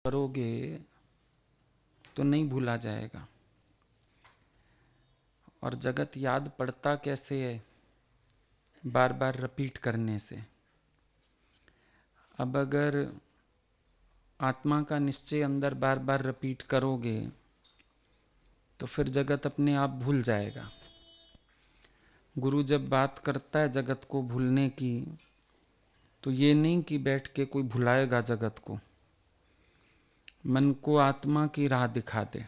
करोगे तो नहीं भूला जाएगा। और जगत याद पड़ता कैसे है? बार बार रिपीट करने से। अब अगर आत्मा का निश्चय अंदर बार बार रिपीट करोगे तो फिर जगत अपने आप भूल जाएगा। गुरु जब बात करता है जगत को भूलने की, तो ये नहीं कि बैठ के कोई भुलाएगा जगत को। मन को आत्मा की राह दिखा दे,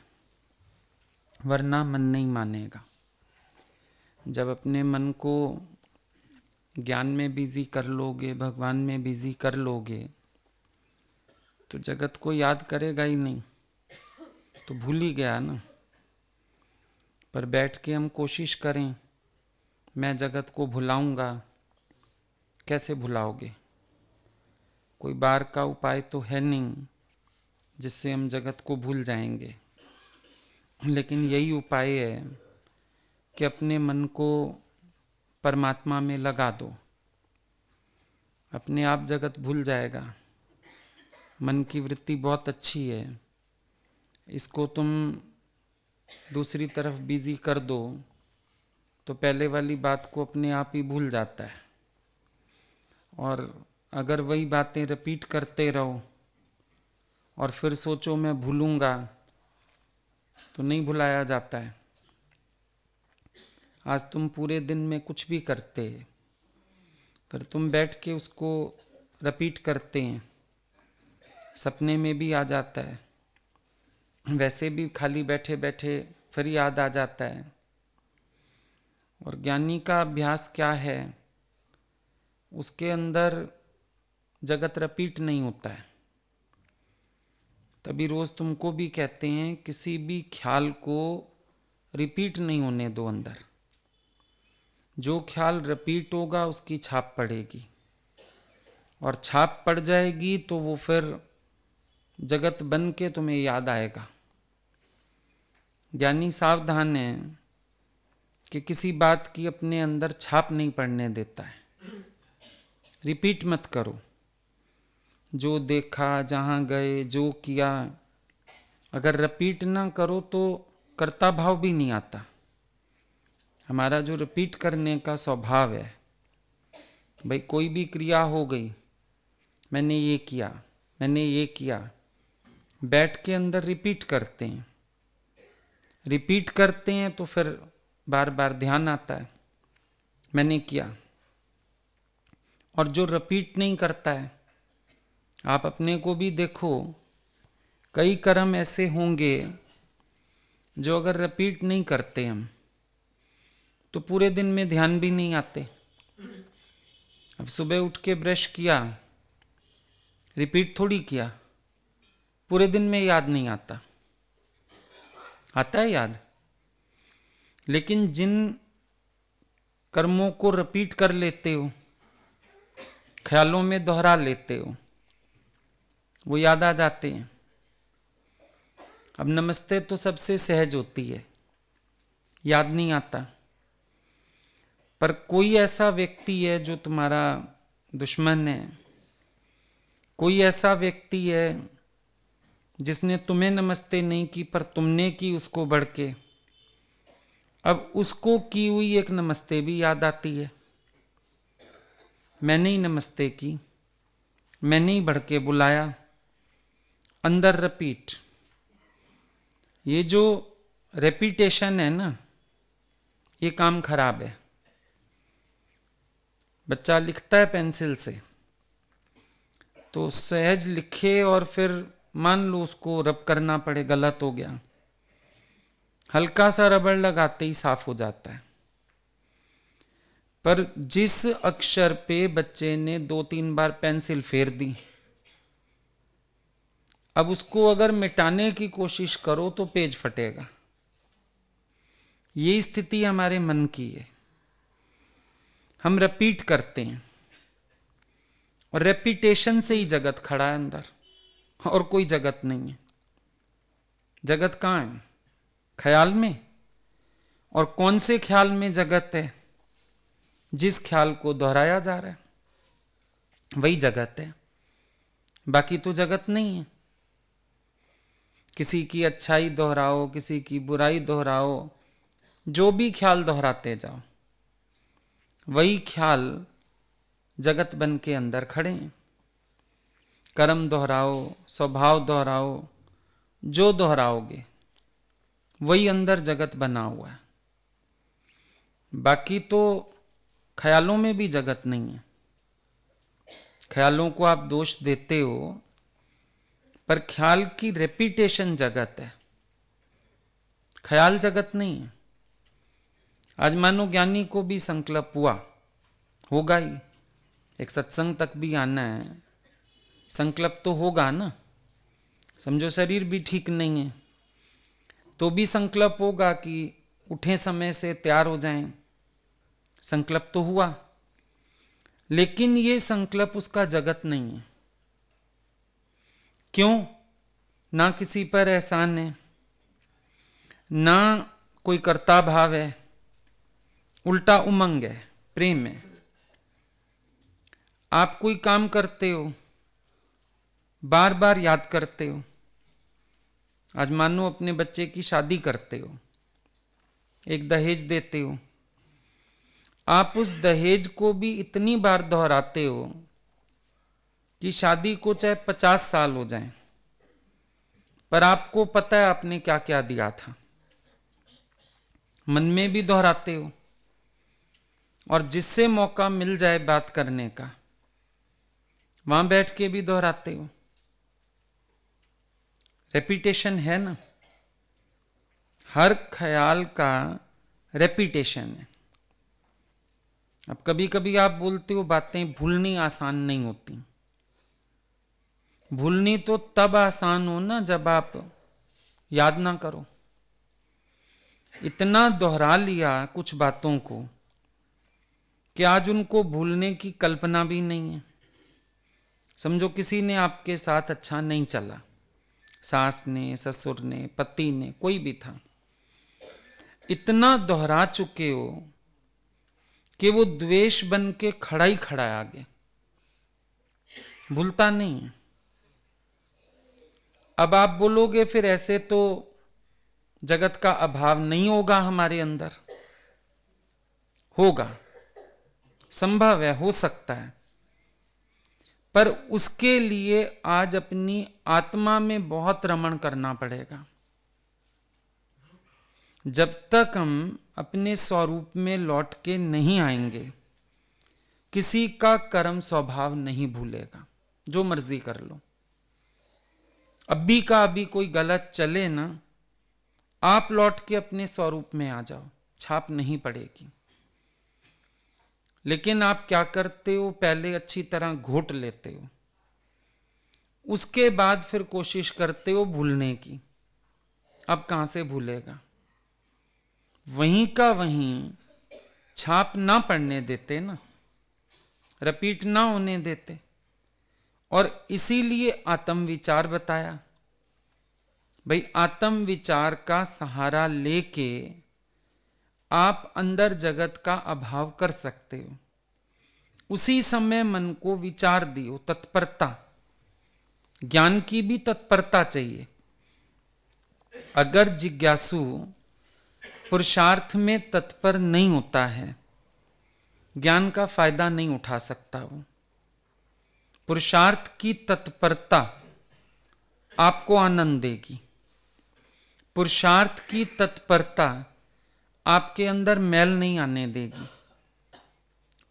वरना मन नहीं मानेगा। जब अपने मन को ज्ञान में बिजी कर लोगे, भगवान में बिजी कर लोगे, तो जगत को याद करेगा ही नहीं, तो भूल ही गया ना। पर बैठ के हम कोशिश करें, मैं जगत को भुलाऊंगा, कैसे भुलाओगे? कोई बार का उपाय तो है नहीं जिससे हम जगत को भूल जाएंगे। लेकिन यही उपाय है कि अपने मन को परमात्मा में लगा दो, अपने आप जगत भूल जाएगा। मन की वृत्ति बहुत अच्छी है, इसको तुम दूसरी तरफ बिजी कर दो तो पहले वाली बात को अपने आप ही भूल जाता है। और अगर वही बातें रिपीट करते रहो और फिर सोचो मैं भूलूंगा, तो नहीं भुलाया जाता है। आज तुम पूरे दिन में कुछ भी करते, फिर तुम बैठ के उसको रिपीट करते हैं, सपने में भी आ जाता है, वैसे भी खाली बैठे बैठे फिर याद आ जाता है। और ज्ञानी का अभ्यास क्या है? उसके अंदर जगत रिपीट नहीं होता है। तभी रोज तुमको भी कहते हैं किसी भी ख्याल को रिपीट नहीं होने दो अंदर। जो ख्याल रिपीट होगा उसकी छाप पड़ेगी, और छाप पड़ जाएगी तो वो फिर जगत बन के तुम्हें याद आएगा। ज्ञानी सावधान है कि किसी बात की अपने अंदर छाप नहीं पड़ने देता है। रिपीट मत करो। जो देखा, जहां गए, जो किया, अगर रिपीट ना करो तो कर्ता भाव भी नहीं आता। हमारा जो रिपीट करने का स्वभाव है, भाई कोई भी क्रिया हो गई, मैंने ये किया, मैंने ये किया, बैठ के अंदर रिपीट करते हैं। रिपीट करते हैं तो फिर बार बार ध्यान आता है, मैंने किया। और जो रिपीट नहीं करता है, आप अपने को भी देखो, कई कर्म ऐसे होंगे जो अगर रिपीट नहीं करते हम, तो पूरे दिन में ध्यान भी नहीं आते। अब सुबह उठ के ब्रश किया, रिपीट थोड़ी किया, पूरे दिन में याद नहीं आता। आता है याद। लेकिन जिन कर्मों को रिपीट कर लेते हो, ख्यालों में दोहरा लेते हो, वो याद आ जाते हैं। अब नमस्ते तो सबसे सहज होती है, याद नहीं आता। पर कोई ऐसा व्यक्ति है जो तुम्हारा दुश्मन है, कोई ऐसा व्यक्ति है जिसने तुम्हें नमस्ते नहीं की पर तुमने की उसको बढ़ के, अब उसको की हुई एक नमस्ते भी याद आती है। मैंने ही नमस्ते की, मैंने ही बढ़ के बुलाया, अंदर रिपीट। ये जो रेपिटेशन है ना, ये काम खराब है। बच्चा लिखता है पेंसिल से, तो सहज लिखे और फिर मान लो उसको रब करना पड़े, गलत हो गया, हल्का सा रबड़ लगाते ही साफ हो जाता है। पर जिस अक्षर पे बच्चे ने 2-3 बार पेंसिल फेर दी, अब उसको अगर मिटाने की कोशिश करो तो पेज फटेगा। ये स्थिति हमारे मन की है। हम रिपीट करते हैं और रेपिटेशन से ही जगत खड़ा है अंदर, और कोई जगत नहीं है। जगत कहाँ है? ख्याल में। और कौन से ख्याल में जगत है? जिस ख्याल को दोहराया जा रहा है वही जगत है, बाकी तो जगत नहीं है। किसी की अच्छाई दोहराओ, किसी की बुराई दोहराओ, जो भी ख्याल दोहराते जाओ, वही ख्याल जगत बन के अंदर खड़े हैं। कर्म दोहराओ, स्वभाव दोहराओ, जो दोहराओगे वही अंदर जगत बना हुआ है। बाकी तो ख्यालों में भी जगत नहीं है। ख्यालों को आप दोष देते हो, पर ख्याल की रेपिटेशन जगत है, ख्याल जगत नहीं है। आज मानो ज्ञानी को भी संकल्प हुआ, होगा ही, एक सत्संग तक भी आना है, संकल्प तो होगा ना। समझो शरीर भी ठीक नहीं है तो भी संकल्प होगा कि उठे समय से तैयार हो जाएं, संकल्प तो हुआ। लेकिन ये संकल्प उसका जगत नहीं है। क्यों? ना किसी पर एहसान है, ना कोई कर्ता भाव है, उल्टा उमंग है, प्रेम है। आप कोई काम करते हो, बार बार याद करते हो। आज मानो अपने बच्चे की शादी करते हो, एक दहेज देते हो, आप उस दहेज को भी इतनी बार दोहराते हो कि शादी को चाहे 50 साल हो जाएं, पर आपको पता है आपने क्या क्या दिया था। मन में भी दोहराते हो, और जिससे मौका मिल जाए बात करने का, वहां बैठ के भी दोहराते हो। रेपिटेशन है ना, हर ख्याल का रेपिटेशन है। अब कभी कभी आप बोलते हो बातें भूलनी आसान नहीं होती। भूलनी तो तब आसान हो ना जब आप याद ना करो। इतना दोहरा लिया कुछ बातों को कि आज उनको भूलने की कल्पना भी नहीं है। समझो किसी ने आपके साथ अच्छा नहीं चला, सास ने, ससुर ने, पति ने, कोई भी था, इतना दोहरा चुके हो कि वो द्वेष बन के खड़ा ही खड़ा है आगे, भूलता नहीं है। अब आप बोलोगे फिर ऐसे तो जगत का अभाव नहीं होगा हमारे अंदर। होगा, संभव है, हो सकता है, पर उसके लिए आज अपनी आत्मा में बहुत रमण करना पड़ेगा। जब तक हम अपने स्वरूप में लौट के नहीं आएंगे, किसी का कर्म स्वभाव नहीं भूलेगा, जो मर्जी कर लो। अभी का अभी कोई गलत चले ना, आप लौट के अपने स्वरूप में आ जाओ, छाप नहीं पड़ेगी। लेकिन आप क्या करते हो, पहले अच्छी तरह घोट लेते हो, उसके बाद फिर कोशिश करते हो भूलने की। अब कहां से भूलेगा? वहीं का वहीं छाप ना पड़ने देते ना, रिपीट ना होने देते। और इसीलिए आत्म विचार बताया। भाई आत्म विचार का सहारा लेके आप अंदर जगत का अभाव कर सकते हो। उसी समय मन को विचार दियो, तत्परता, ज्ञान की भी तत्परता चाहिए। अगर जिज्ञासु पुरुषार्थ में तत्पर नहीं होता है, ज्ञान का फायदा नहीं उठा सकता। वो पुरुषार्थ की तत्परता आपको आनंद देगी। पुरुषार्थ की तत्परता आपके अंदर मैल नहीं आने देगी।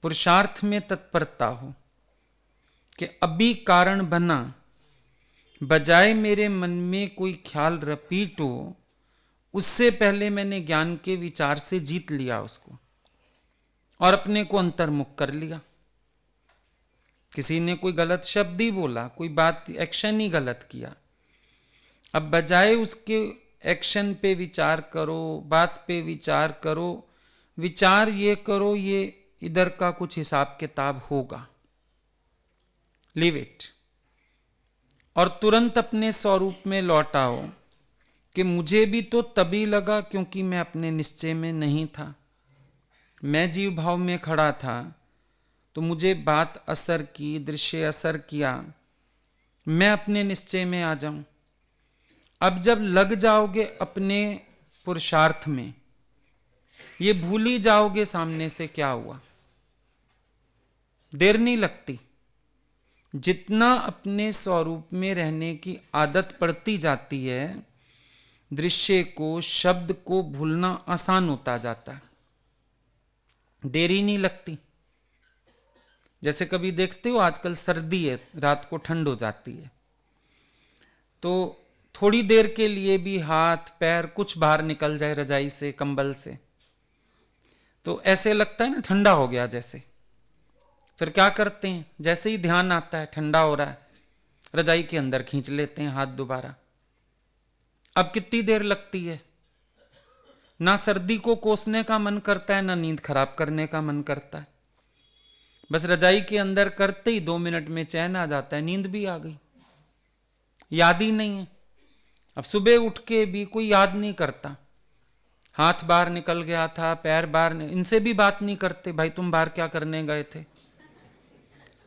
पुरुषार्थ में तत्परता हो कि अभी कारण बना, बजाय मेरे मन में कोई ख्याल रिपीट हो, उससे पहले मैंने ज्ञान के विचार से जीत लिया उसको और अपने को अंतर्मुख कर लिया। किसी ने कोई गलत शब्द ही बोला, कोई बात, एक्शन ही गलत किया, अब बजाय उसके एक्शन पे विचार करो, बात पे विचार करो, विचार ये करो ये इधर का कुछ हिसाब किताब होगा, लीव इट, और तुरंत अपने स्वरूप में लौट आओ कि मुझे भी तो तभी लगा क्योंकि मैं अपने निश्चय में नहीं था। मैं जीव भाव में खड़ा था तो मुझे बात असर की, दृश्य असर किया, मैं अपने निश्चय में आ जाऊं। अब जब लग जाओगे अपने पुरुषार्थ में, ये भूल ही जाओगे सामने से क्या हुआ। देर नहीं लगती। जितना अपने स्वरूप में रहने की आदत पड़ती जाती है, दृश्य को, शब्द को भूलना आसान होता जाता है, देरी नहीं लगती। जैसे कभी देखते हो आजकल सर्दी है, रात को ठंड हो जाती है, तो थोड़ी देर के लिए भी हाथ पैर कुछ बाहर निकल जाए रजाई से, कंबल से, तो ऐसे लगता है ना ठंडा हो गया जैसे। फिर क्या करते हैं, जैसे ही ध्यान आता है ठंडा हो रहा है, रजाई के अंदर खींच लेते हैं हाथ दोबारा। अब कितनी देर लगती है, ना सर्दी को कोसने का मन करता है, ना नींद खराब करने का मन करता है। बस रजाई के अंदर करते ही 2 मिनट में चैन आ जाता है, नींद भी आ गई, याद ही नहीं है। अब सुबह उठ के भी कोई याद नहीं करता, हाथ बाहर निकल गया था, पैर बाहर, इनसे भी बात नहीं करते, भाई तुम बाहर क्या करने गए थे।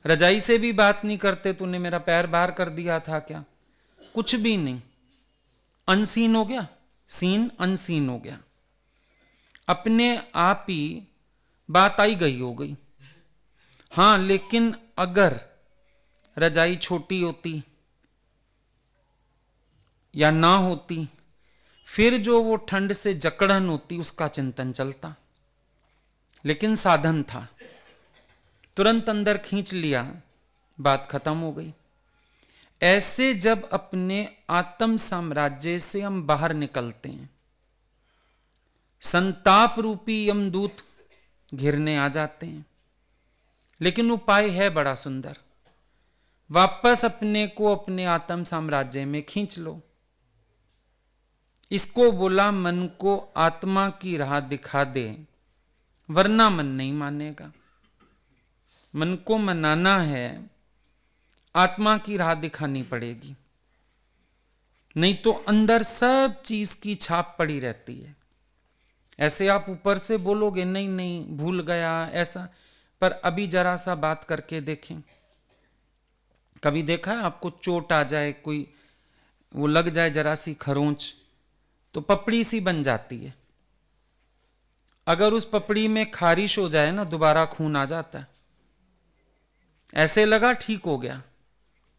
रजाई से भी बात नहीं करते, तूने मेरा पैर बाहर कर दिया था क्या, कुछ भी नहीं। अनसीन हो गया, सीन अनसीन हो गया, अपने आप ही बात आई गई हो गई। हां, लेकिन अगर रजाई छोटी होती या ना होती, फिर जो वो ठंड से जकड़न होती उसका चिंतन चलता। लेकिन साधन था, तुरंत अंदर खींच लिया, बात खत्म हो गई। ऐसे जब अपने आत्म साम्राज्य से हम बाहर निकलते हैं, संताप रूपी यमदूत घिरने आ जाते हैं। लेकिन उपाय है बड़ा सुंदर, वापस अपने को अपने आत्म साम्राज्य में खींच लो। इसको बोला मन को आत्मा की राह दिखा दे, वरना मन नहीं मानेगा। मन को मनाना है, आत्मा की राह दिखानी पड़ेगी, नहीं तो अंदर सब चीज की छाप पड़ी रहती है। ऐसे आप ऊपर से बोलोगे नहीं नहीं भूल गया ऐसा, पर अभी जरा सा बात करके देखें। कभी देखा है आपको, चोट आ जाए, कोई वो लग जाए जरा सी खरोंच, तो पपड़ी सी बन जाती है। अगर उस पपड़ी में खारिश हो जाए ना, दोबारा खून आ जाता है। ऐसे लगा ठीक हो गया,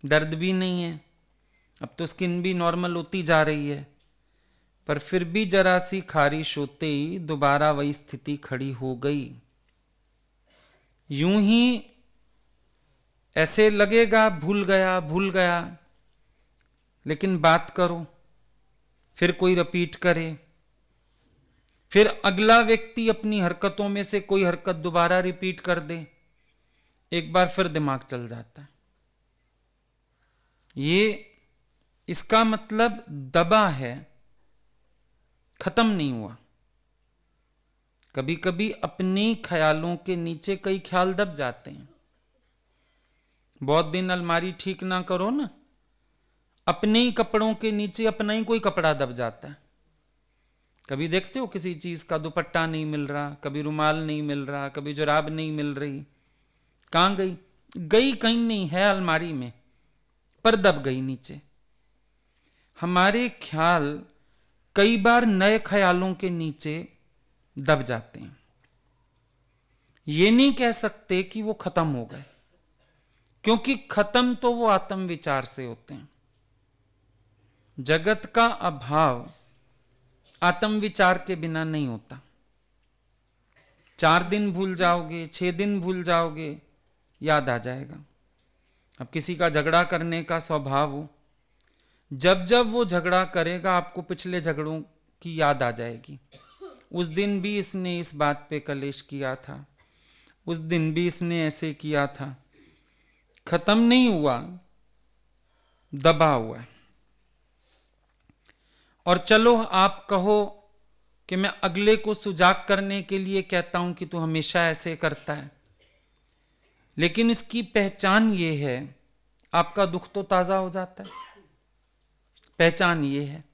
दर्द भी नहीं है, अब तो स्किन भी नॉर्मल होती जा रही है, पर फिर भी जरा सी खारिश होते ही दोबारा वही स्थिति खड़ी हो गई। यूं ही ऐसे लगेगा भूल गया भूल गया, लेकिन बात करो, फिर कोई रिपीट करे, फिर अगला व्यक्ति अपनी हरकतों में से कोई हरकत दोबारा रिपीट कर दे, एक बार फिर दिमाग चल जाता है। ये इसका मतलब दबा है, खत्म नहीं हुआ। कभी कभी अपने ख्यालों के नीचे कई ख्याल दब जाते हैं। बहुत दिन अलमारी ठीक ना करो ना, अपने ही कपड़ों के नीचे अपना ही कोई कपड़ा दब जाता है। कभी देखते हो किसी चीज का दुपट्टा नहीं मिल रहा, कभी रुमाल नहीं मिल रहा, कभी जुराब नहीं मिल रही, कहां गई, गई कहीं नहीं है अलमारी में, पर दब गई नीचे। हमारे ख्याल कई बार नए ख्यालों के नीचे दब जाते हैं। ये नहीं कह सकते कि वो खत्म हो गए, क्योंकि खत्म तो वो आत्म विचार से होते हैं। जगत का अभाव आत्म विचार के बिना नहीं होता। 4 दिन भूल जाओगे, 6 दिन भूल जाओगे, याद आ जाएगा। अब किसी का झगड़ा करने का स्वभाव हो, जब जब वो झगड़ा करेगा आपको पिछले झगड़ों की याद आ जाएगी। उस दिन भी इसने इस बात पे कलेश किया था, उस दिन भी इसने ऐसे किया था। खत्म नहीं हुआ, दबा हुआ है। और चलो आप कहो कि मैं अगले को सुजाग करने के लिए कहता हूं कि तू हमेशा ऐसे करता है, लेकिन इसकी पहचान ये है, आपका दुख तो ताजा हो जाता है। पहचान ये है,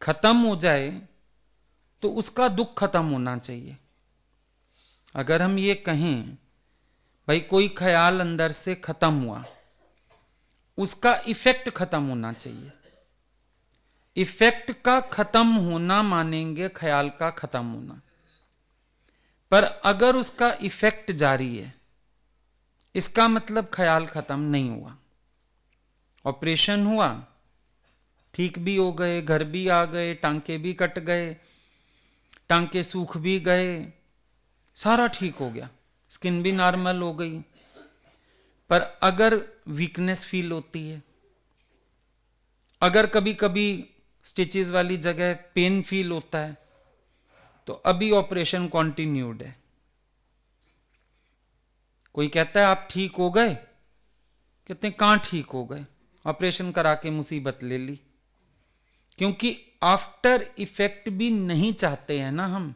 खत्म हो जाए तो उसका दुख खत्म होना चाहिए। अगर हम ये कहें भाई कोई ख्याल अंदर से खत्म हुआ, उसका इफेक्ट खत्म होना चाहिए। इफेक्ट का खत्म होना मानेंगे ख्याल का खत्म होना, पर अगर उसका इफेक्ट जारी है, इसका मतलब ख्याल खत्म नहीं हुआ। ऑपरेशन हुआ, ठीक भी हो गए, घर भी आ गए, टांके भी कट गए, टांके सूख भी गए, सारा ठीक हो गया, स्किन भी नॉर्मल हो गई, पर अगर वीकनेस फील होती है, अगर कभी कभी स्टिचेस वाली जगह पेन फील होता है, तो अभी ऑपरेशन कॉन्टिन्यूड है। कोई कहता है आप ठीक हो गए, कहते हैं कहां ठीक हो गए, ऑपरेशन करा के मुसीबत ले ली। क्योंकि आफ्टर इफेक्ट भी नहीं चाहते हैं ना हम।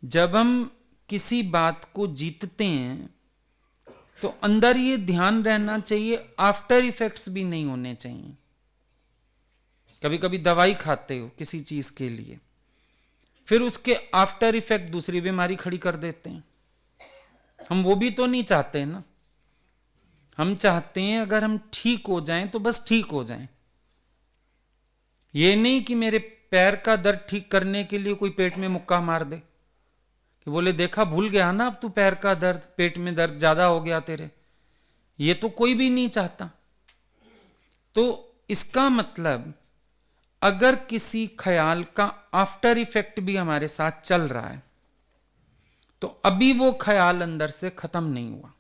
जब हम किसी बात को जीतते हैं तो अंदर ये ध्यान रहना चाहिए आफ्टर इफेक्ट्स भी नहीं होने चाहिए। कभी कभी दवाई खाते हो किसी चीज के लिए, फिर उसके आफ्टर इफेक्ट दूसरी बीमारी खड़ी कर देते हैं। हम वो भी तो नहीं चाहते ना। हम चाहते हैं अगर हम ठीक हो जाएं तो बस ठीक हो जाएं। ये नहीं कि मेरे पैर का दर्द ठीक करने के लिए कोई पेट में मुक्का मार दे कि बोले देखा भूल गया ना अब तू पैर का दर्द, पेट में दर्द ज्यादा हो गया तेरे। ये तो कोई भी नहीं चाहता। तो इसका मतलब अगर किसी ख्याल का आफ्टर इफेक्ट भी हमारे साथ चल रहा है तो अभी वो ख्याल अंदर से खत्म नहीं हुआ।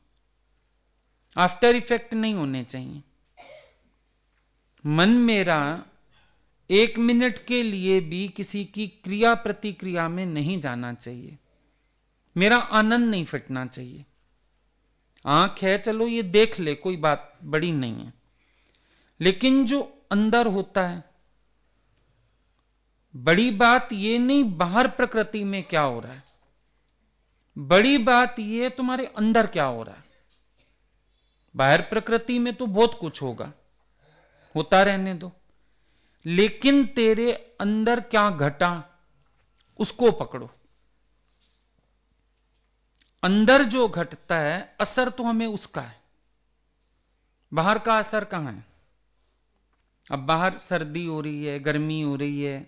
आफ्टर इफेक्ट नहीं होने चाहिए। मन मेरा 1 मिनट के लिए भी किसी की क्रिया प्रतिक्रिया में नहीं जाना चाहिए। मेरा आनंद नहीं फटना चाहिए। आंख है चलो ये देख ले, कोई बात बड़ी नहीं है, लेकिन जो अंदर होता है, बड़ी बात ये नहीं बाहर प्रकृति में क्या हो रहा है, बड़ी बात ये तुम्हारे अंदर क्या हो रहा है। बाहर प्रकृति में तो बहुत कुछ होगा, होता रहने दो, लेकिन तेरे अंदर क्या घटा उसको पकड़ो। अंदर जो घटता है असर तो हमें उसका है, बाहर का असर कहां है। अब बाहर सर्दी हो रही है, गर्मी हो रही है,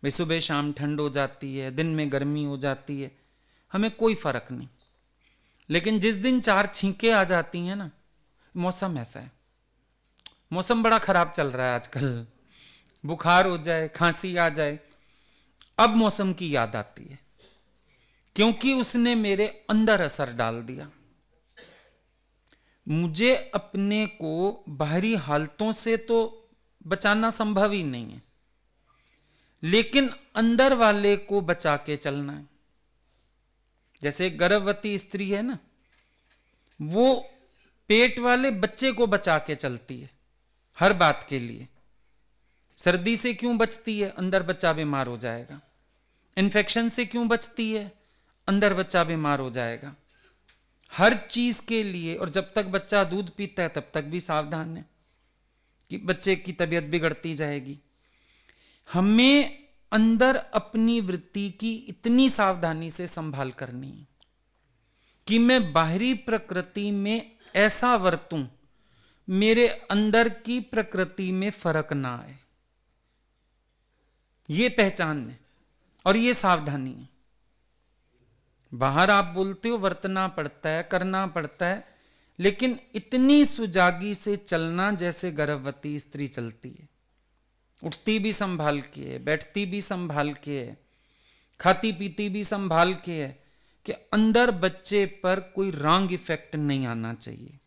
भाई सुबह शाम ठंड हो जाती है, दिन में गर्मी हो जाती है, हमें कोई फर्क नहीं। लेकिन जिस दिन 4 छींके आ जाती हैं ना, मौसम ऐसा है, मौसम बड़ा खराब चल रहा है आजकल, बुखार हो जाए, खांसी आ जाए, अब मौसम की याद आती है, क्योंकि उसने मेरे अंदर असर डाल दिया। मुझे अपने को बाहरी हालतों से तो बचाना संभव ही नहीं है, लेकिन अंदर वाले को बचा के चलना है। जैसे गर्भवती स्त्री है ना, वो पेट वाले बच्चे को बचा के चलती है हर बात के लिए। सर्दी से क्यों बचती है, अंदर बच्चा बीमार हो जाएगा। इन्फेक्शन से क्यों बचती है, अंदर बच्चा बीमार हो जाएगा। हर चीज के लिए। और जब तक बच्चा दूध पीता है तब तक भी सावधान है कि बच्चे की तबीयत बिगड़ती जाएगी। हमें अंदर अपनी वृत्ति की इतनी सावधानी से संभाल करनी है कि मैं बाहरी प्रकृति में ऐसा वर्तूं मेरे अंदर की प्रकृति में फर्क ना आए। ये पहचान है और ये सावधानी है। बाहर आप बोलते हो वर्तना पड़ता है, करना पड़ता है, लेकिन इतनी सुजागी से चलना जैसे गर्भवती स्त्री चलती है। उठती भी संभाल के है, बैठती भी संभाल के है, खाती पीती भी संभाल के है, कि अंदर बच्चे पर कोई रॉन्ग इफेक्ट नहीं आना चाहिए।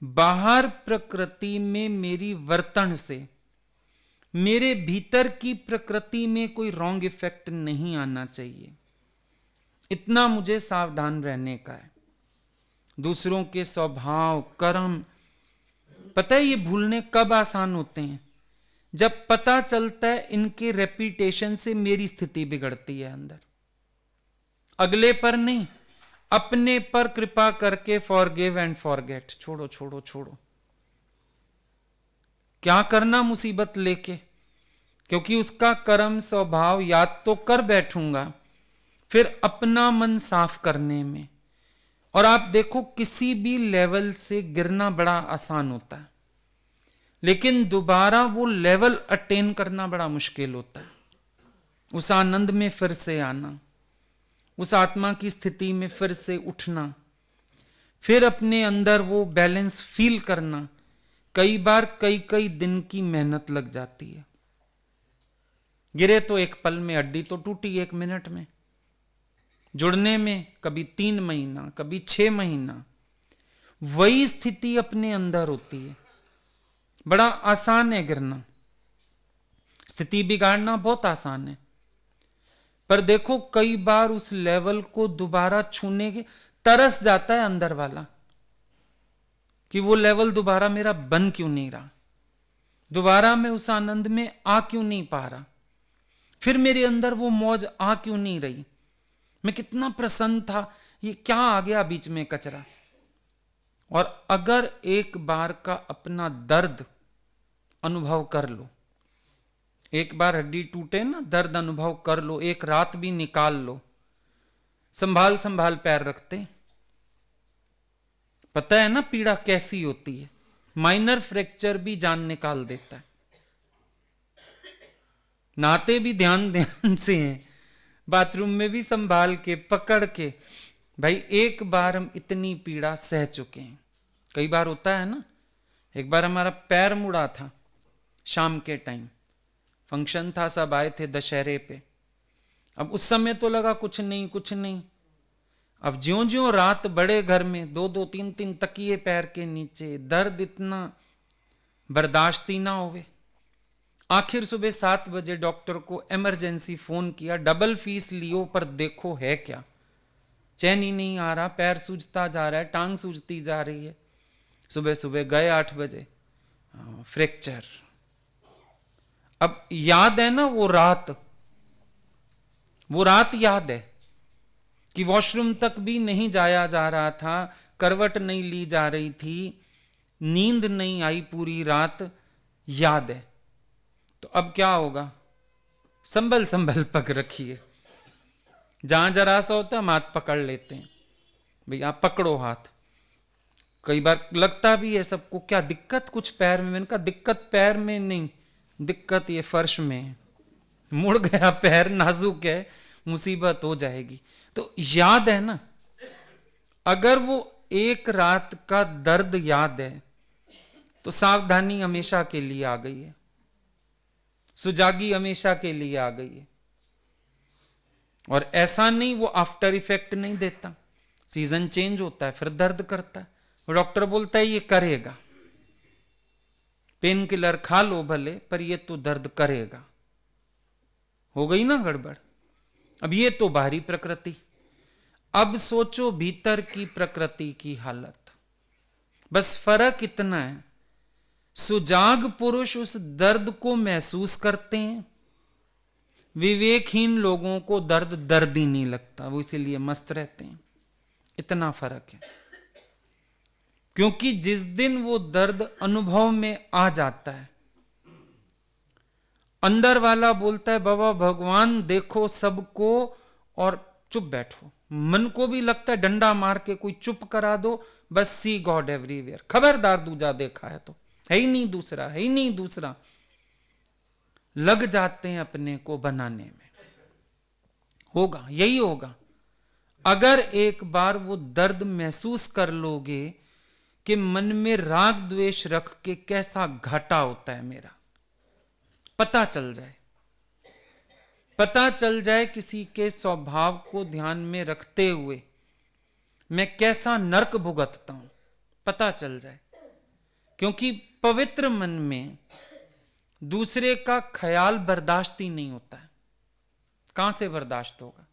बाहर प्रकृति में मेरी वर्तन से मेरे भीतर की प्रकृति में कोई रॉन्ग इफेक्ट नहीं आना चाहिए। इतना मुझे सावधान रहने का है। दूसरों के स्वभाव, कर्म, पता है ये भूलने कब आसान होते हैं, जब पता चलता है इनके रेपुटेशन से मेरी स्थिति बिगड़ती है अंदर। अगले पर नहीं, अपने पर कृपा करके फॉरगिव एंड फॉरगेट, छोड़ो छोड़ो छोड़ो। क्या करना मुसीबत लेके, क्योंकि उसका कर्म स्वभाव याद तो कर बैठूंगा फिर अपना मन साफ करने में। और आप देखो किसी भी लेवल से गिरना बड़ा आसान होता है। लेकिन दोबारा वो लेवल अटेन करना बड़ा मुश्किल होता है। उस आनंद में फिर से आना, उस आत्मा की स्थिति में फिर से उठना, फिर अपने अंदर वो बैलेंस फील करना, कई बार कई कई दिन की मेहनत लग जाती है। गिरे तो एक पल में, हड्डी तो टूटी 1 मिनट में। जुड़ने में कभी 3 महीना, कभी 6 महीना। वही स्थिति अपने अंदर होती है। बड़ा आसान है गिरना, स्थिति बिगाड़ना बहुत आसान है, पर देखो कई बार उस लेवल को दोबारा छूने के तरस जाता है अंदर वाला कि वो लेवल दोबारा मेरा बन क्यों नहीं रहा, दोबारा मैं उस आनंद में आ क्यों नहीं पा रहा, फिर मेरे अंदर वो मौज आ क्यों नहीं रही, मैं कितना प्रसन्न था, ये क्या आ गया बीच में कचरा। और अगर एक बार का अपना दर्द अनुभव कर लो, एक बार हड्डी टूटे ना, दर्द अनुभव कर लो, एक रात भी निकाल लो, संभाल संभाल पैर रखते, पता है ना पीड़ा कैसी होती है। माइनर फ्रैक्चर भी जान निकाल देता है। नहाते भी ध्यान ध्यान से हैं, बाथरूम में भी संभाल के पकड़ के। भाई एक बार हम इतनी पीड़ा सह चुके हैं। कई बार होता है ना, एक बार हमारा पैर मुड़ा था, शाम के टाइम फंक्शन था, सब आए थे दशहरे पे। अब उस समय तो लगा कुछ नहीं कुछ नहीं, अब ज्यों ज्यों रात बढ़े घर में 2-2 3-3 तकिए पैर के नीचे, दर्द इतना बर्दाश्त ही ना होवे। आखिर सुबह 7 बजे डॉक्टर को इमरजेंसी फोन किया, डबल फीस लियो पर देखो है क्या, चैन ही नहीं आ रहा, पैर सूजता जा रहा है, टांग सूजती जा रही है। सुबह सुबह गए 8 बजे, फ्रैक्चर। अब याद है ना वो रात याद है कि वॉशरूम तक भी नहीं जाया जा रहा था, करवट नहीं ली जा रही थी, नींद नहीं आई पूरी रात, याद है। तो अब क्या होगा, संभल संभल पग रखिए। जहां जरा सा होता है हम हाथ पकड़ लेते हैं, भाई आप पकड़ो हाथ। कई बार लगता भी है सबको, क्या दिक्कत कुछ पैर में, मैंने कहा दिक्कत पैर में नहीं, दिक्कत ये फर्श में है, मुड़ गया पैर, नाजुक है, मुसीबत हो जाएगी। तो याद है ना, अगर वो एक रात का दर्द याद है तो सावधानी हमेशा के लिए आ गई है, सुजागी हमेशा के लिए आ गई है। और ऐसा नहीं वो आफ्टर इफेक्ट नहीं देता, सीजन चेंज होता है फिर दर्द करता है, डॉक्टर बोलता है ये करेगा, पेन किलर खा लो भले पर ये तो दर्द करेगा। हो गई ना गड़बड़। अब ये तो बाहरी प्रकृति, अब सोचो भीतर की प्रकृति की हालत। बस फर्क इतना है, सुजाग पुरुष उस दर्द को महसूस करते हैं, विवेकहीन लोगों को दर्द ही नहीं लगता, वो इसीलिए मस्त रहते हैं। इतना फर्क है। क्योंकि जिस दिन वो दर्द अनुभव में आ जाता है, अंदर वाला बोलता है बाबा भगवान देखो सबको और चुप बैठो, मन को भी लगता है डंडा मार के कोई चुप करा दो, बस सी गॉड एवरीवेयर, खबरदार दूजा देखा है तो है ही नहीं दूसरा, है ही नहीं दूसरा। लग जाते हैं अपने को बनाने में। होगा, यही होगा। अगर एक बार वो दर्द महसूस कर लोगे कि मन में राग द्वेष रख के कैसा घाटा होता है मेरा, पता चल जाए किसी के स्वभाव को ध्यान में रखते हुए मैं कैसा नरक भुगतता हूं, पता चल जाए। क्योंकि पवित्र मन में दूसरे का ख्याल बर्दाश्त ही नहीं होता है। कहां से बर्दाश्त होगा?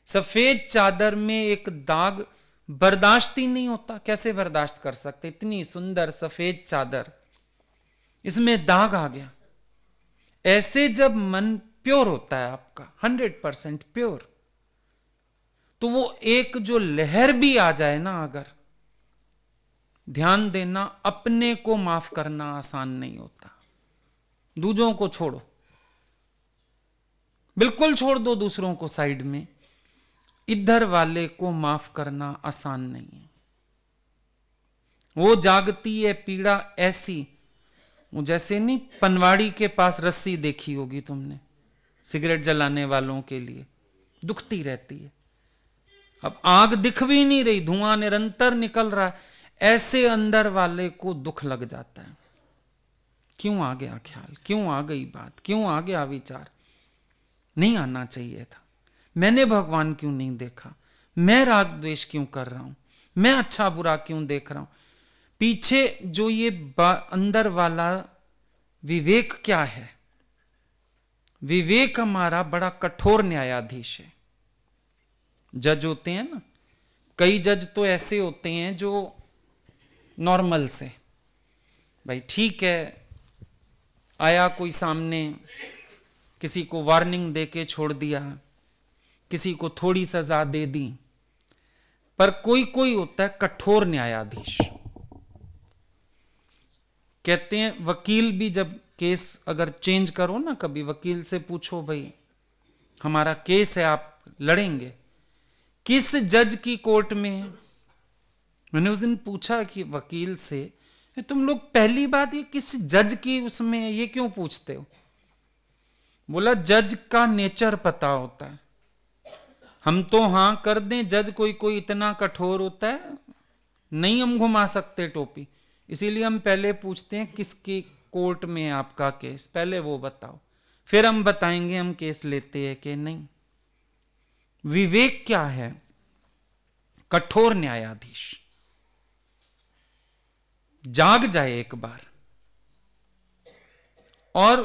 सफेद चादर में एक दाग बर्दाश्त ही नहीं होता, कैसे बर्दाश्त कर सकते? इतनी सुंदर सफेद चादर, इसमें दाग आ गया। ऐसे जब मन प्योर होता है आपका 100% प्योर, तो वो एक जो लहर भी आ जाए ना, अगर ध्यान देना, अपने को माफ करना आसान नहीं होता। दूसरों को छोड़ो, बिल्कुल छोड़ दो दूसरों को साइड में, इधर वाले को माफ करना आसान नहीं है। वो जागती है पीड़ा ऐसी वो जैसे नहीं, पनवाड़ी के पास रस्सी देखी होगी तुमने, सिगरेट जलाने वालों के लिए दुखती रहती है। अब आग दिख भी नहीं रही, धुआं निरंतर निकल रहा है, ऐसे अंदर वाले को दुख लग जाता है। क्यों आ गया ख्याल, क्यों आ गई बात, क्यों आ गया विचार, नहीं आना चाहिए था। मैंने भगवान क्यों नहीं देखा, मैं राग द्वेष क्यों कर रहा हूं, मैं अच्छा बुरा क्यों देख रहा हूं। पीछे जो ये अंदर वाला विवेक क्या है, विवेक हमारा बड़ा कठोर न्यायाधीश है। जज होते हैं ना, कई जज तो ऐसे होते हैं जो नॉर्मल से, भाई ठीक है, आया कोई सामने, किसी को वार्निंग देके छोड़ दिया, किसी को थोड़ी सजा दे दी, पर कोई कोई होता है कठोर न्यायाधीश। कहते हैं वकील भी जब केस अगर चेंज करो ना, कभी वकील से पूछो भाई हमारा केस है, आप लड़ेंगे, किस जज की कोर्ट में है। मैंने उस दिन पूछा कि वकील से, तुम लोग पहली बात ये किस जज की उसमें है, ये क्यों पूछते हो। बोला जज का नेचर पता होता है, हम तो हां कर दें, जज कोई कोई इतना कठोर होता है, नहीं हम घुमा सकते टोपी, इसीलिए हम पहले पूछते हैं किसकी कोर्ट में आपका केस, पहले वो बताओ, फिर हम बताएंगे हम केस लेते हैं कि नहीं। विवेक क्या है, कठोर न्यायाधीश। जाग जाए एक बार। और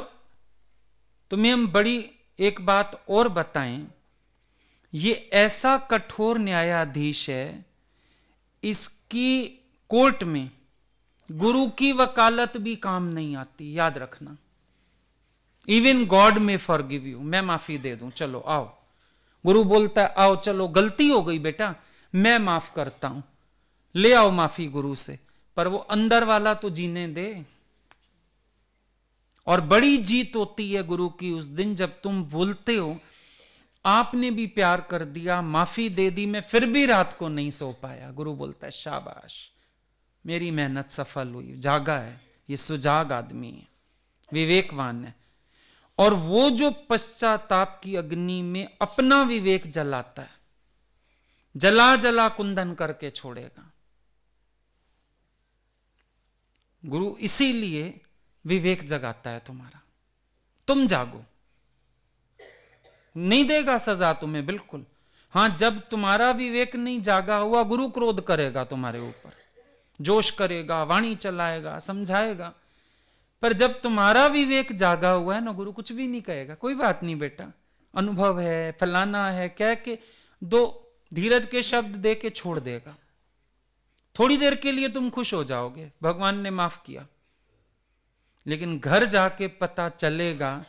तुम्हें हम बड़ी एक बात और बताएं, ये ऐसा कठोर न्यायाधीश है, इसकी कोर्ट में गुरु की वकालत भी काम नहीं आती, याद रखना। इवन गॉड में फॉरगिव यू, मैं माफी दे दूं, चलो आओ, गुरु बोलता है आओ चलो, गलती हो गई बेटा, मैं माफ करता हूं, ले आओ माफी गुरु से, पर वो अंदर वाला तो जीने दे। और बड़ी जीत होती है गुरु की उस दिन जब तुम बोलते हो आपने भी प्यार कर दिया, माफी दे दी, मैं फिर भी रात को नहीं सो पाया, गुरु बोलता है शाबाश, मेरी मेहनत सफल हुई, जागा है, ये सुजाग आदमी है, विवेकवान है। और वो जो पश्चाताप की अग्नि में अपना विवेक जलाता है, जला जला कुंदन करके छोड़ेगा। गुरु इसीलिए विवेक जगाता है तुम्हारा, तुम जागो, नहीं देगा सजा तुम्हें बिल्कुल। हां, जब तुम्हारा विवेक नहीं जागा हुआ, गुरु क्रोध करेगा तुम्हारे ऊपर, जोश करेगा, वाणी चलाएगा, समझाएगा, पर जब तुम्हारा विवेक जागा हुआ है ना, गुरु कुछ भी नहीं कहेगा, कोई बात नहीं बेटा, अनुभव है, फलाना है, कह के दो धीरज के शब्द दे के छोड़ देगा। थोड़ी देर के लिए तुम खुश हो जाओगे, भगवान ने माफ किया, लेकिन घर जाके पता चलेगा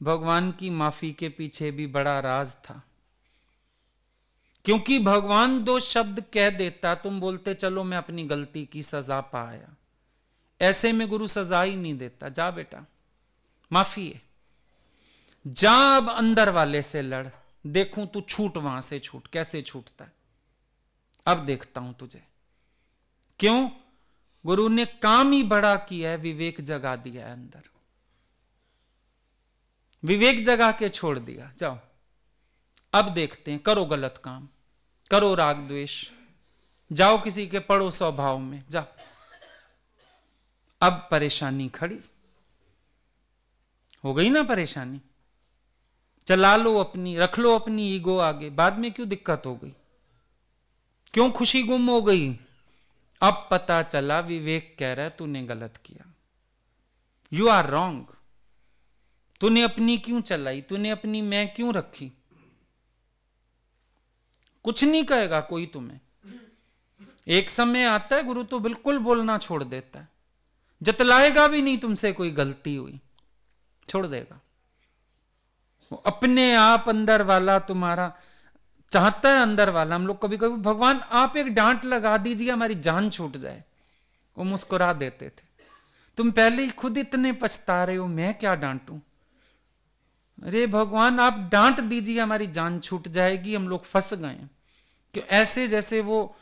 भगवान की माफी के पीछे भी बड़ा राज था। क्योंकि भगवान दो शब्द कह देता, तुम बोलते चलो मैं अपनी गलती की सजा पाया, ऐसे में गुरु सजा ही नहीं देता, जा बेटा माफी है, जा अब अंदर वाले से लड़, देखूं तू छूट, वहां से छूट, कैसे छूटता है, अब देखता हूं तुझे। क्यों? गुरु ने काम ही बड़ा किया है, विवेक जगा दिया है अंदर, विवेक जगा के छोड़ दिया, जाओ अब देखते हैं, करो गलत काम, करो राग द्वेष, जाओ किसी के पड़ो स्वभाव में, जाओ। अब परेशानी खड़ी हो गई ना, परेशानी चला लो अपनी, रख लो अपनी ईगो आगे, बाद में क्यों दिक्कत हो गई, क्यों खुशी गुम हो गई। अब पता चला विवेक कह रहा है तूने गलत किया, यू आर रॉन्ग, तूने अपनी क्यों चलाई, तूने अपनी मैं क्यों रखी। कुछ नहीं कहेगा कोई तुम्हें, एक समय आता है गुरु तो बिल्कुल बोलना छोड़ देता है, जतलाएगा भी नहीं तुमसे कोई गलती हुई, छोड़ देगा। वो अपने आप अंदर वाला तुम्हारा चाहता है, अंदर वाला। हम लोग कभी कभी भगवान आप एक डांट लगा दीजिए हमारी जान छूट जाए, वो मुस्कुरा देते थे, तुम पहले ही खुद इतने पछता रहे हो, मैं क्या डांटूं। अरे भगवान आप डांट दीजिए हमारी जान छूट जाएगी, हम लोग फंस गए। कि ऐसे जैसे वो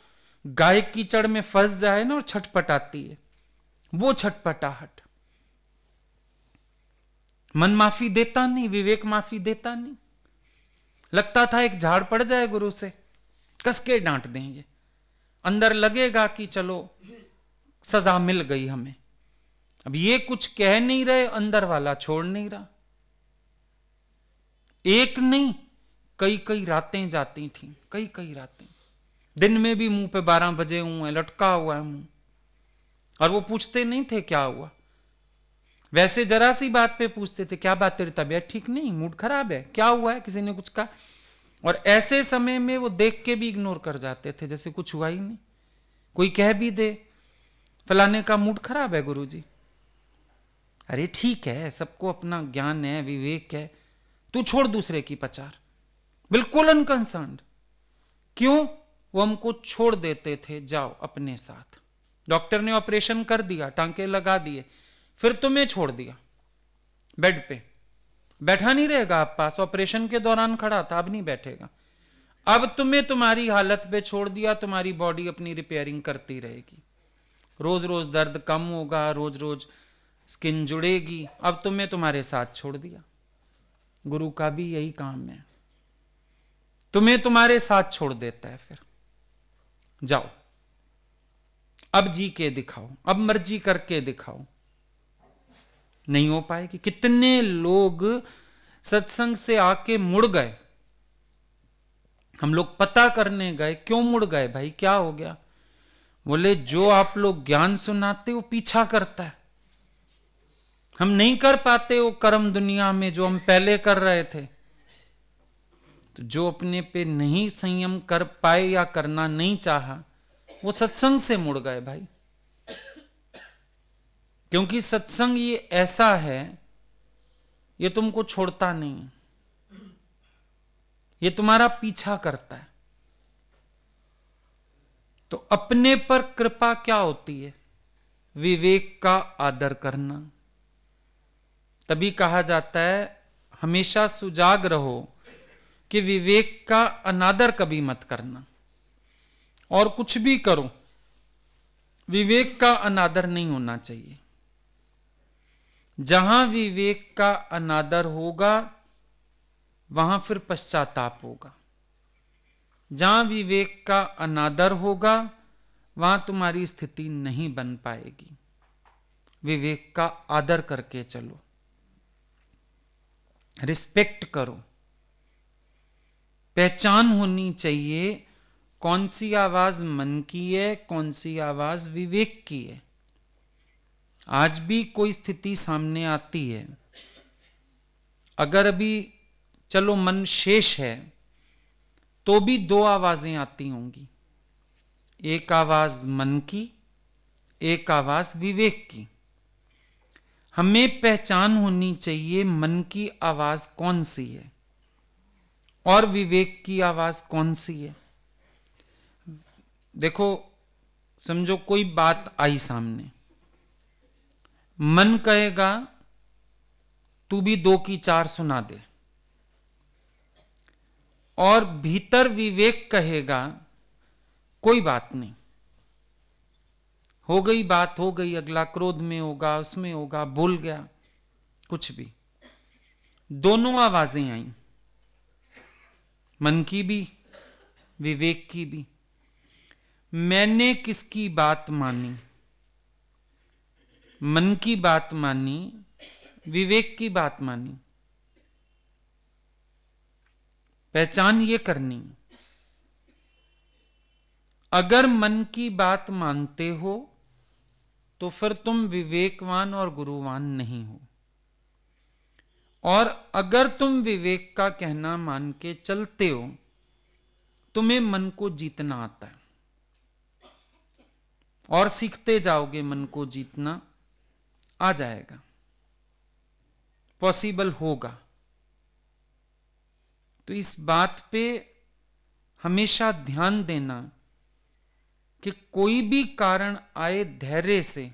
गाय कीचड़ में फंस जाए ना और छटपटाती है, वो छटपटाहट। मन माफी देता नहीं, विवेक माफी देता नहीं। लगता था एक झाड़ पड़ जाए गुरु से, कस के डांट देंगे, अंदर लगेगा कि चलो सजा मिल गई हमें। अब ये कुछ कह नहीं रहे, अंदर वाला छोड़ नहीं रहा। एक नहीं, कई कई रातें जाती थी, कई कई रातें। दिन में भी मुंह पे 12 बजे हुए, लटका हुआ है मुंह, और वो पूछते नहीं थे क्या हुआ। वैसे जरा सी बात पे पूछते थे, क्या बात, तेरी तबीयत ठीक नहीं, मूड खराब है, क्या हुआ है, किसी ने कुछ कहा। और ऐसे समय में वो देख के भी इग्नोर कर जाते थे, जैसे कुछ हुआ ही नहीं। कोई कह भी दे, फलाने का मूड खराब है गुरुजी, अरे ठीक है, सबको अपना ज्ञान है, विवेक है, तू छोड़ दूसरे की पचार, बिल्कुल अनकंसर्न्ड। क्यों? वो हमको छोड़ देते थे, जाओ अपने साथ। डॉक्टर ने ऑपरेशन कर दिया, टांके लगा दिए, फिर तुम्हें छोड़ दिया बेड पे, बैठा नहीं रहेगा आप पास। ऑपरेशन के दौरान खड़ा था, अब नहीं बैठेगा। अब तुम्हें तुम्हारी हालत पे छोड़ दिया, तुम्हारी बॉडी अपनी रिपेयरिंग करती रहेगी, रोज रोज दर्द कम होगा, रोज रोज स्किन जुड़ेगी। अब तुम्हें तुम्हारे साथ छोड़ दिया। गुरु का भी यही काम है, तुम्हें तुम्हारे साथ छोड़ देता है। फिर जाओ, अब जी के दिखाओ, अब मर्जी करके दिखाओ। नहीं हो पाएगी। कितने लोग सत्संग से आके मुड़ गए। हम लोग पता करने गए, क्यों मुड़ गए भाई, क्या हो गया? बोले जो आप लोग ज्ञान सुनाते वो पीछा करता है, हम नहीं कर पाते वो कर्म दुनिया में जो हम पहले कर रहे थे। तो जो अपने पे नहीं संयम कर पाए या करना नहीं चाहा, वो सत्संग से मुड़ गए भाई। क्योंकि सत्संग ये ऐसा है, ये तुमको छोड़ता नहीं, ये तुम्हारा पीछा करता है। तो अपने पर कृपा क्या होती है? विवेक का आदर करना। तभी कहा जाता है हमेशा सुजाग रहो कि विवेक का अनादर कभी मत करना। और कुछ भी करो, विवेक का अनादर नहीं होना चाहिए। जहां विवेक का अनादर होगा वहां फिर पश्चाताप होगा। जहां विवेक का अनादर होगा वहां तुम्हारी स्थिति नहीं बन पाएगी। विवेक का आदर करके चलो, रिस्पेक्ट करो। पहचान होनी चाहिए कौन सी आवाज मन की है, कौन सी आवाज विवेक की है। आज भी कोई स्थिति सामने आती है, अगर अभी चलो मन शेष है तो भी 2 आवाजें आती होंगी, एक आवाज मन की, एक आवाज विवेक की। हमें पहचान होनी चाहिए मन की आवाज कौन सी है और विवेक की आवाज कौन सी है। देखो, समझो कोई बात आई सामने, मन कहेगा तू भी 2 की 4 सुना दे, और भीतर विवेक कहेगा कोई बात नहीं, हो गई बात, हो गई, अगला क्रोध में होगा, उसमें होगा, भूल गया, कुछ भी। दोनों आवाजें आई, मन की भी, विवेक की भी। मैंने किसकी बात मानी? मन की बात मानी, विवेक की बात मानी। पहचान ये करनी। अगर मन की बात मानते हो तो फिर तुम विवेकवान और गुरुवान नहीं हो, और अगर तुम विवेक का कहना मान के चलते हो, तुम्हें मन को जीतना आता है और सीखते जाओगे। मन को जीतना आ जाएगा, पॉसिबल होगा। तो इस बात पे हमेशा ध्यान देना कि कोई भी कारण आए, धैर्य से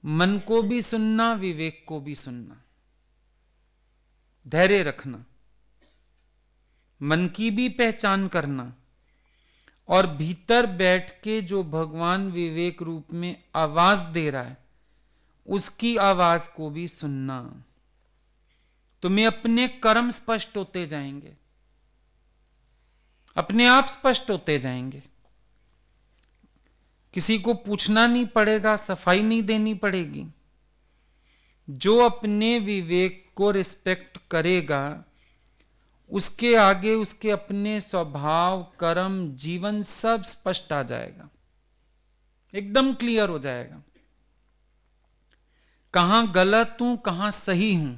मन को भी सुनना, विवेक को भी सुनना, धैर्य रखना, मन की भी पहचान करना, और भीतर बैठ के जो भगवान विवेक रूप में आवाज दे रहा है उसकी आवाज को भी सुनना। तुम्हें अपने कर्म स्पष्ट होते जाएंगे, अपने आप स्पष्ट होते जाएंगे। किसी को पूछना नहीं पड़ेगा, सफाई नहीं देनी पड़ेगी। जो अपने विवेक को रिस्पेक्ट करेगा, उसके आगे उसके अपने स्वभाव, कर्म, जीवन सब स्पष्ट आ जाएगा, एकदम क्लियर हो जाएगा। कहां गलत हूं, कहां सही हूं,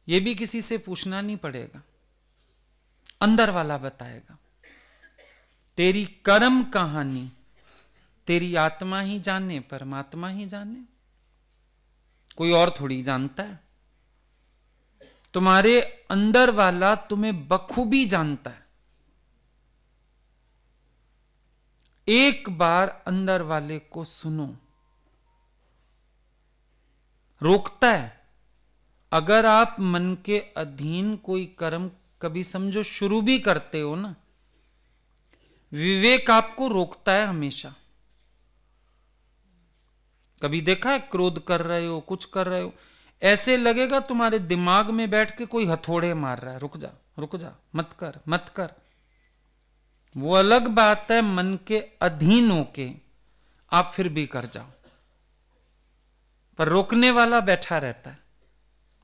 यह भी किसी से पूछना नहीं पड़ेगा, अंदर वाला बताएगा। तेरी कर्म कहानी तेरी आत्मा ही जाने, परमात्मा ही जाने, कोई और थोड़ी जानता है। तुम्हारे अंदर वाला तुम्हें बखूबी जानता है। एक बार अंदर वाले को सुनो। रोकता है। अगर आप मन के अधीन कोई कर्म कभी समझो शुरू भी करते हो ना, विवेक आपको रोकता है हमेशा। कभी देखा है, क्रोध कर रहे हो, कुछ कर रहे हो, ऐसे लगेगा तुम्हारे दिमाग में बैठ के कोई हथौड़े मार रहा है, रुक जा रुक जा, मत कर मत कर। वो अलग बात है, मन के अधीन होके आप फिर भी कर जाओ, पर रोकने वाला बैठा रहता है,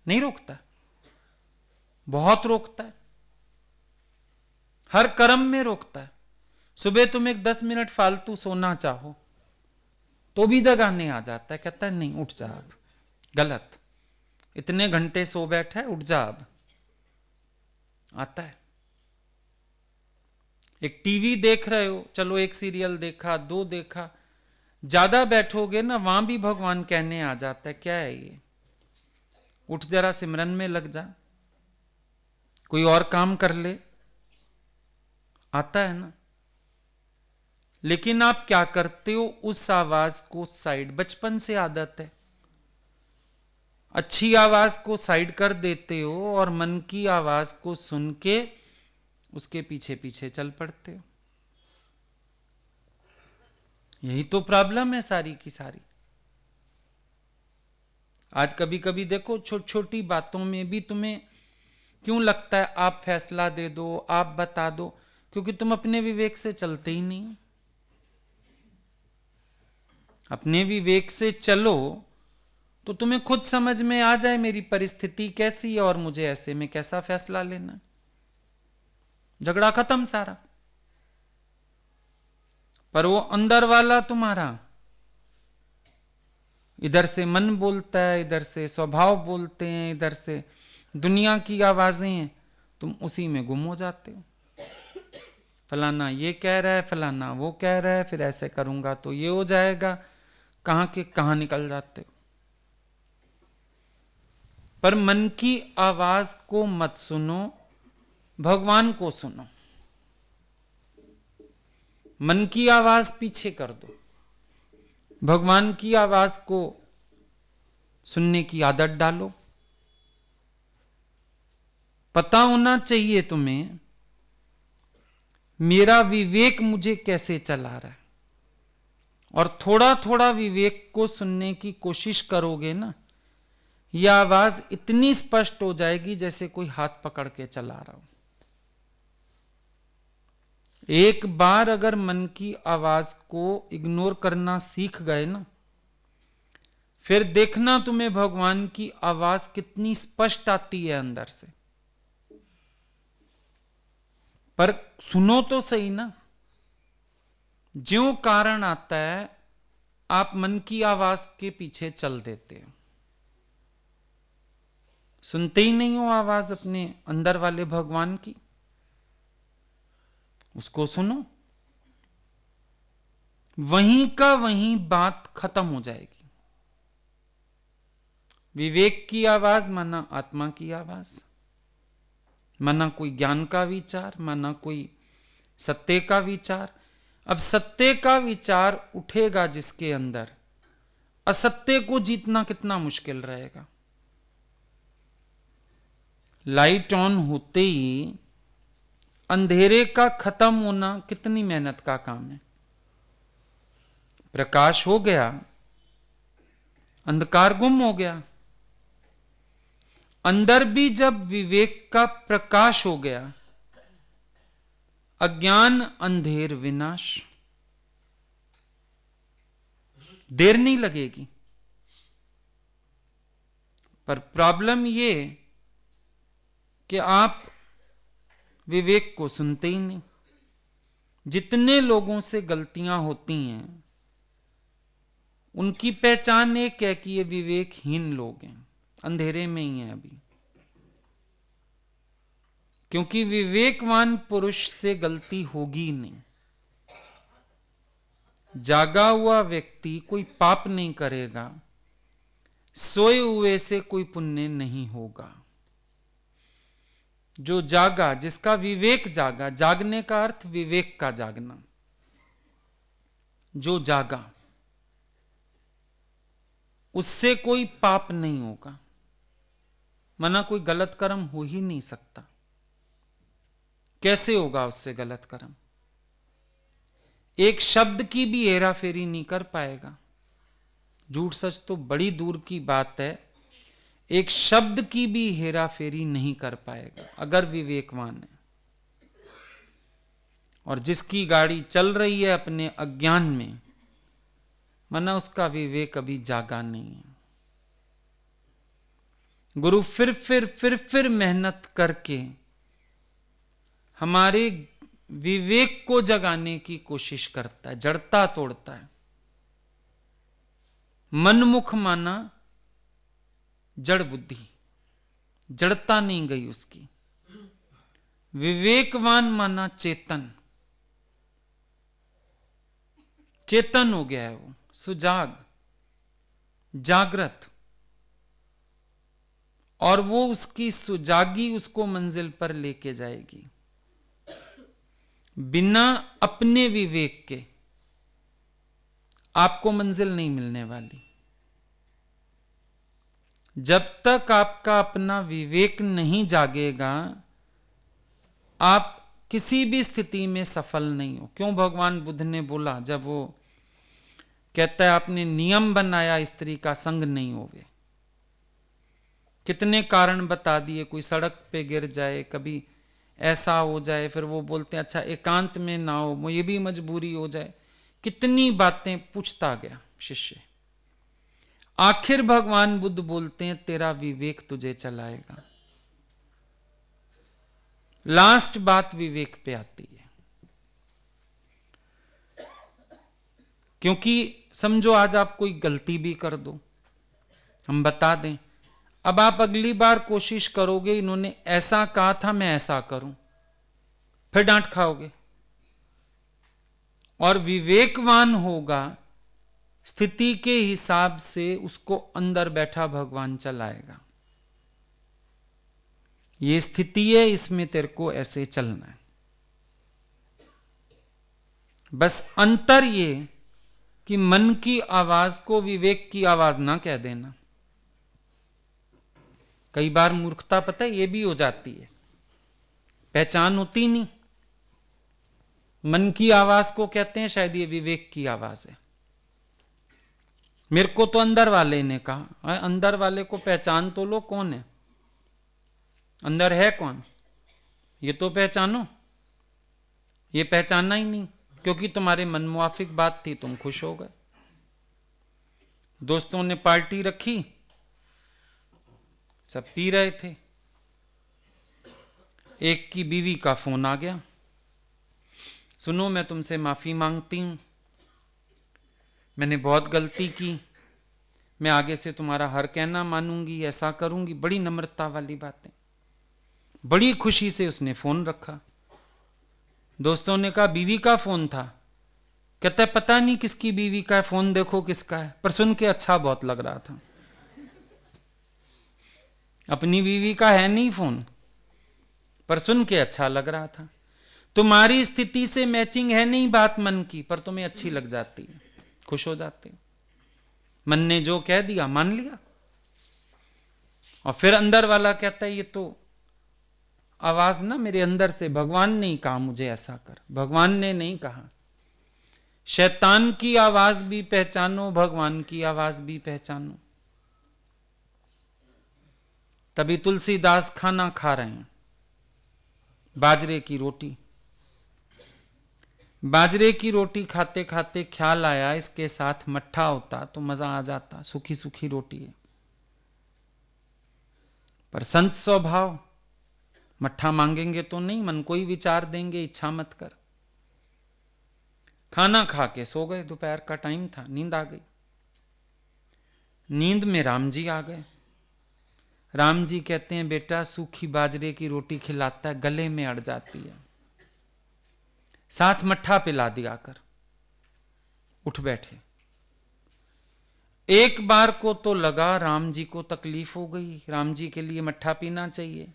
नहीं रोकता, बहुत रोकता है, हर कर्म में रोकता है। सुबह तुम एक 10 मिनट फालतू सोना चाहो तो भी जगाने आ जाता है, कहता है नहीं उठ जा अब, गलत, इतने घंटे सो बैठा है, उठ जा अब, आता है। एक टीवी देख रहे हो, चलो एक सीरियल देखा, 2 देखा, ज्यादा बैठोगे ना, वहां भी भगवान कहने आ जाता है, क्या है ये, उठ जरा सिमरन में लग जा, कोई और काम कर ले, आता है ना। लेकिन आप क्या करते हो, उस आवाज को साइड, बचपन से आदत है, अच्छी आवाज को साइड कर देते हो और मन की आवाज को सुन के उसके पीछे पीछे चल पड़ते हो। यही तो प्रॉब्लम है सारी की सारी। आज कभी कभी देखो, छोटी छोटी बातों में भी तुम्हें क्यों लगता है आप फैसला दे दो, आप बता दो, क्योंकि तुम अपने विवेक से चलते ही नहीं। अपने विवेक से चलो तो तुम्हें खुद समझ में आ जाए मेरी परिस्थिति कैसी है और मुझे ऐसे में कैसा फैसला लेना। झगड़ा खत्म सारा। पर वो अंदर वाला तुम्हारा, इधर से मन बोलता है, इधर से स्वभाव बोलते हैं, इधर से दुनिया की आवाजें हैं, तुम उसी में गुम हो जाते हो। फलाना ये कह रहा है, फलाना वो कह रहा है, फिर ऐसे करूंगा तो ये हो जाएगा, कहां के कहां निकल जाते हो। पर मन की आवाज को मत सुनो, भगवान को सुनो। मन की आवाज पीछे कर दो, भगवान की आवाज को सुनने की आदत डालो। पता होना चाहिए तुम्हें मेरा विवेक मुझे कैसे चला रहा है, और थोड़ा थोड़ा विवेक को सुनने की कोशिश करोगे ना, यह आवाज इतनी स्पष्ट हो जाएगी जैसे कोई हाथ पकड़ के चला रहा हो। एक बार अगर मन की आवाज को इग्नोर करना सीख गए ना, फिर देखना तुम्हें भगवान की आवाज कितनी स्पष्ट आती है अंदर से। पर सुनो तो सही ना। ज्यों कारण आता है आप मन की आवाज के पीछे चल देते हो, सुनते ही नहीं हो आवाज अपने अंदर वाले भगवान की। उसको सुनो, वहीं का वहीं बात खत्म हो जाएगी। विवेक की आवाज माना आत्मा की आवाज, माना कोई ज्ञान का विचार, माना कोई सत्य का विचार। अब सत्य का विचार उठेगा जिसके अंदर, असत्य को जीतना कितना मुश्किल रहेगा। लाइट ऑन होते ही अंधेरे का खत्म होना कितनी मेहनत का काम है। प्रकाश हो गया, अंधकार गुम हो गया। अंदर भी जब विवेक का प्रकाश हो गया, अज्ञान अंधेर विनाश, देर नहीं लगेगी। पर प्रॉब्लम ये कि आप विवेक को सुनते ही नहीं। जितने लोगों से गलतियां होती हैं, उनकी पहचान एक है कि ये विवेकहीन लोग हैं, अंधेरे में ही हैं अभी। क्योंकि विवेकवान पुरुष से गलती होगी नहीं। जागा हुआ व्यक्ति कोई पाप नहीं करेगा, सोए हुए से कोई पुण्य नहीं होगा। जो जागा, जिसका विवेक जागा, जागने का अर्थ विवेक का जागना, जो जागा उससे कोई पाप नहीं होगा, मना कोई गलत कर्म हो ही नहीं सकता। कैसे होगा उससे गलत कर्म? एक शब्द की भी हेरा फेरी नहीं कर पाएगा। झूठ सच तो बड़ी दूर की बात है, एक शब्द की भी हेरा फेरी नहीं कर पाएगा अगर विवेकवान है। और जिसकी गाड़ी चल रही है अपने अज्ञान में, मना उसका विवेक अभी जागा नहीं है। गुरु फिर मेहनत करके हमारे विवेक को जगाने की कोशिश करता है, जड़ता तोड़ता है। मनमुख माना जड़ बुद्धि, जड़ता नहीं गई उसकी। विवेकवान माना चेतन, चेतन हो गया है वो, सुजाग, जागृत, और वो उसकी सुजागी उसको मंजिल पर लेके जाएगी। बिना अपने विवेक के आपको मंजिल नहीं मिलने वाली। जब तक आपका अपना विवेक नहीं जागेगा, आप किसी भी स्थिति में सफल नहीं हो। क्यों भगवान बुद्ध ने बोला, जब वो कहता है आपने नियम बनाया स्त्री का संग नहीं होवे, कितने कारण बता दिए, कोई सड़क पे गिर जाए, कभी ऐसा हो जाए, फिर वो बोलते हैं अच्छा एकांत में ना हो, ये भी मजबूरी हो जाए। कितनी बातें पूछता गया शिष्य। आखिर भगवान बुद्ध बोलते हैं तेरा विवेक तुझे चलाएगा। लास्ट बात विवेक पे आती है। क्योंकि समझो आज आप कोई गलती भी कर दो, हम बता दें, अब आप अगली बार कोशिश करोगे, इन्होंने ऐसा कहा था मैं ऐसा करूं, फिर डांट खाओगे। और विवेकवान होगा, स्थिति के हिसाब से उसको अंदर बैठा भगवान चलाएगा। ये स्थिति है, इसमें तेरे को ऐसे चलना है। बस अंतर ये कि मन की आवाज को विवेक की आवाज ना कह देना। कई बार मूर्खता पता है ये भी हो जाती है, पहचान होती नहीं, मन की आवाज को कहते हैं शायद ये विवेक की आवाज है। मेरे को तो अंदर वाले ने कहा, अंदर वाले को पहचान तो लो, कौन है अंदर, है कौन, ये तो पहचानो। ये पहचानना ही नहीं, क्योंकि तुम्हारे मन मुआफिक बात थी, तुम खुश हो गए। दोस्तों ने पार्टी रखी, सब पी रहे थे, एक की बीवी का फोन आ गया, सुनो मैं तुमसे माफी मांगती हूं, मैंने बहुत गलती की, मैं आगे से तुम्हारा हर कहना मानूंगी, ऐसा करूंगी। बड़ी नम्रता वाली बातें। बड़ी खुशी से उसने फोन रखा। दोस्तों ने कहा बीवी का फोन था? कहता है पता नहीं किसकी बीवी का है, फोन देखो किसका है, पर सुन के अच्छा बहुत लग रहा था। अपनी बीवी का है नहीं फोन, पर सुन के अच्छा लग रहा था। तुम्हारी स्थिति से मैचिंग है नहीं बात मन की, पर तुम्हें अच्छी लग जाती है, खुश हो जाते हो। मन ने जो कह दिया मान लिया। और फिर अंदर वाला कहता है ये तो आवाज ना मेरे अंदर से, भगवान ने ही कहा मुझे ऐसा कर, भगवान ने नहीं कहा। शैतान की आवाज भी पहचानो, भगवान की आवाज भी पहचानो। तभी तुलसीदास खाना खा रहे हैं, बाजरे की रोटी। बाजरे की रोटी खाते खाते ख्याल आया इसके साथ मट्ठा होता तो मजा आ जाता, सूखी सूखी रोटी है। पर संत स्वभाव, मट्ठा मांगेंगे तो नहीं, मन को ही विचार देंगे, इच्छा मत कर। खाना खा के सो गए, दोपहर का टाइम था, नींद आ गई। नींद में राम जी आ गए। राम जी कहते हैं, बेटा सूखी बाजरे की रोटी खिलाता है, गले में अड़ जाती है, साथ मट्ठा पिला दिया कर। उठ बैठे। एक बार को तो लगा राम जी को तकलीफ हो गई, राम जी के लिए मट्ठा पीना चाहिए।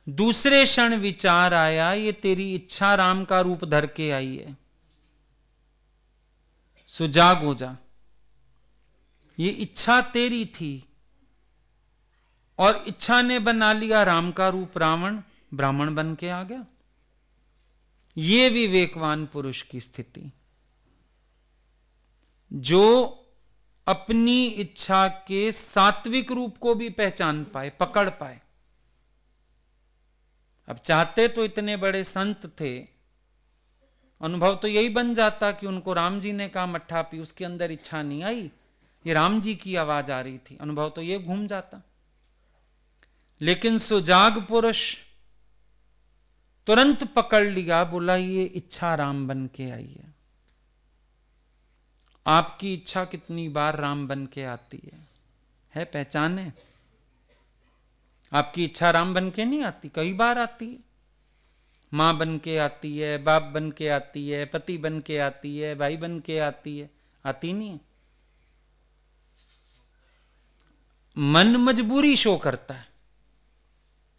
दूसरे क्षण विचार आया, ये तेरी इच्छा राम का रूप धर के आई है, सुजाग हो जा। ये इच्छा तेरी थी और इच्छा ने बना लिया राम का रूप, रावण ब्राह्मण बन के आ गया। ये विवेकवान पुरुष की स्थिति, जो अपनी इच्छा के सात्विक रूप को भी पहचान पाए, पकड़ पाए। अब चाहते तो इतने बड़े संत थे, अनुभव तो यही बन जाता कि उनको राम जी ने कहा मट्ठा पी, उसके अंदर इच्छा नहीं आई, ये राम जी की आवाज आ रही थी, अनुभव तो ये घूम जाता। लेकिन सुजाग पुरुष तुरंत पकड़ लिया, बोला ये इच्छा राम बन के आई है। आपकी इच्छा कितनी बार राम बन के आती है पहचान है? आपकी इच्छा राम बन के नहीं आती, कई बार आती है। मां बन के आती है, बाप बन के आती है, पति बन के आती है, भाई बन के आती है, आती नहीं है। मन मजबूरी शो करता है,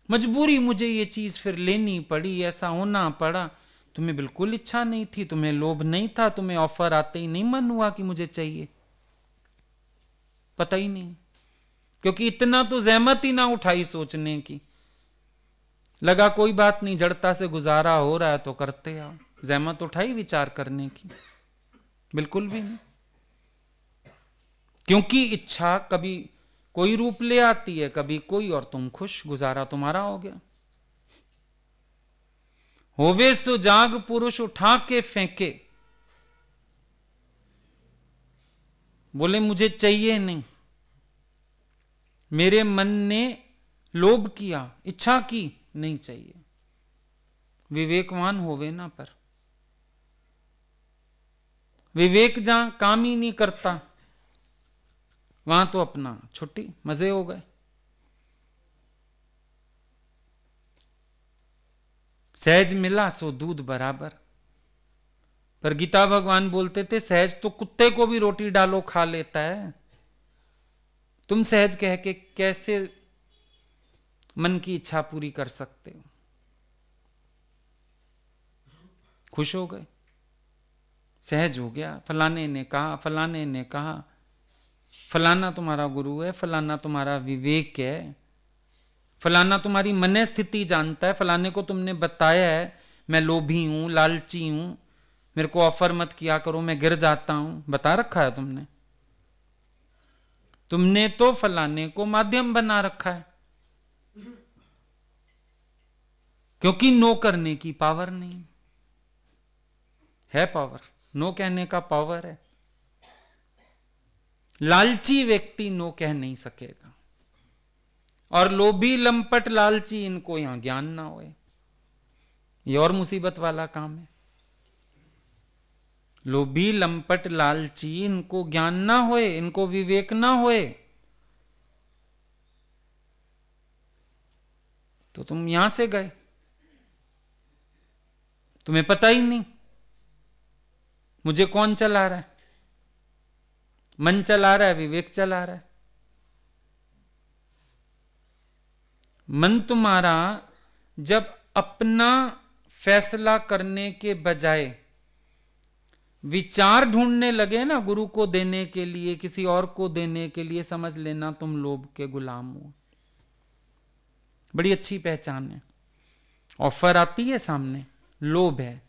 मजबूरी मुझे ये चीज फिर लेनी पड़ी, ऐसा होना पड़ा। तुम्हें बिल्कुल इच्छा नहीं थी, तुम्हें लोभ नहीं था, तुम्हें ऑफर आते ही नहीं मन हुआ कि मुझे चाहिए, पता ही नहीं, क्योंकि इतना तो जहमत ही ना उठाई सोचने की। लगा कोई बात नहीं, जड़ता से गुजारा हो रहा है तो करते आओ, जहमत उठाई विचार करने की? बिल्कुल भी नहीं, क्योंकि इच्छा कभी कोई रूप ले आती है, कभी कोई, और तुम खुश, गुजारा तुम्हारा हो गया। होवे सुजाग पुरुष उठा के फेंके, बोले मुझे चाहिए नहीं, मेरे मन ने लोभ किया, इच्छा की, नहीं चाहिए। विवेकवान होवे ना, पर विवेक जहां काम ही नहीं करता, वहां तो अपना छुट्टी, मजे हो गए। सहज मिला सो दूध बराबर। पर गीता भगवान बोलते थे, सहज तो कुत्ते को भी रोटी डालो खा लेता है, तुम सहज कह के कैसे मन की इच्छा पूरी कर सकते हो? खुश हो गए, सहज हो गया। फलाने ने कहा, फलाने ने कहा, फलाना तुम्हारा गुरु है, फलाना तुम्हारा विवेक है, फलाना तुम्हारी मन स्थिति जानता है, फलाने को तुमने बताया है मैं लोभी हूं, लालची हूं, मेरे को ऑफर मत किया करो, मैं गिर जाता हूं, बता रखा है तुमने। तुमने तो फलाने को माध्यम बना रखा है, क्योंकि नो करने की पावर नहीं है। पावर नो कहने का पावर है। लालची व्यक्ति नो कह नहीं सकेगा, और लोभी लंपट लालची, इनको यहां ज्ञान ना होए, ये और मुसीबत वाला काम है। लोभी लंपट लालची, इनको ज्ञान ना होए, इनको विवेक ना होए, तो तुम यहां से गए, तुम्हें पता ही नहीं मुझे कौन चला रहा है। मन चला रहा है, विवेक चला रहा है। मन तुम्हारा जब अपना फैसला करने के बजाय विचार ढूंढने लगे ना, गुरु को देने के लिए, किसी और को देने के लिए, समझ लेना तुम लोभ के गुलाम हो। बड़ी अच्छी पहचान है। ऑफर आती है सामने, लोभ है,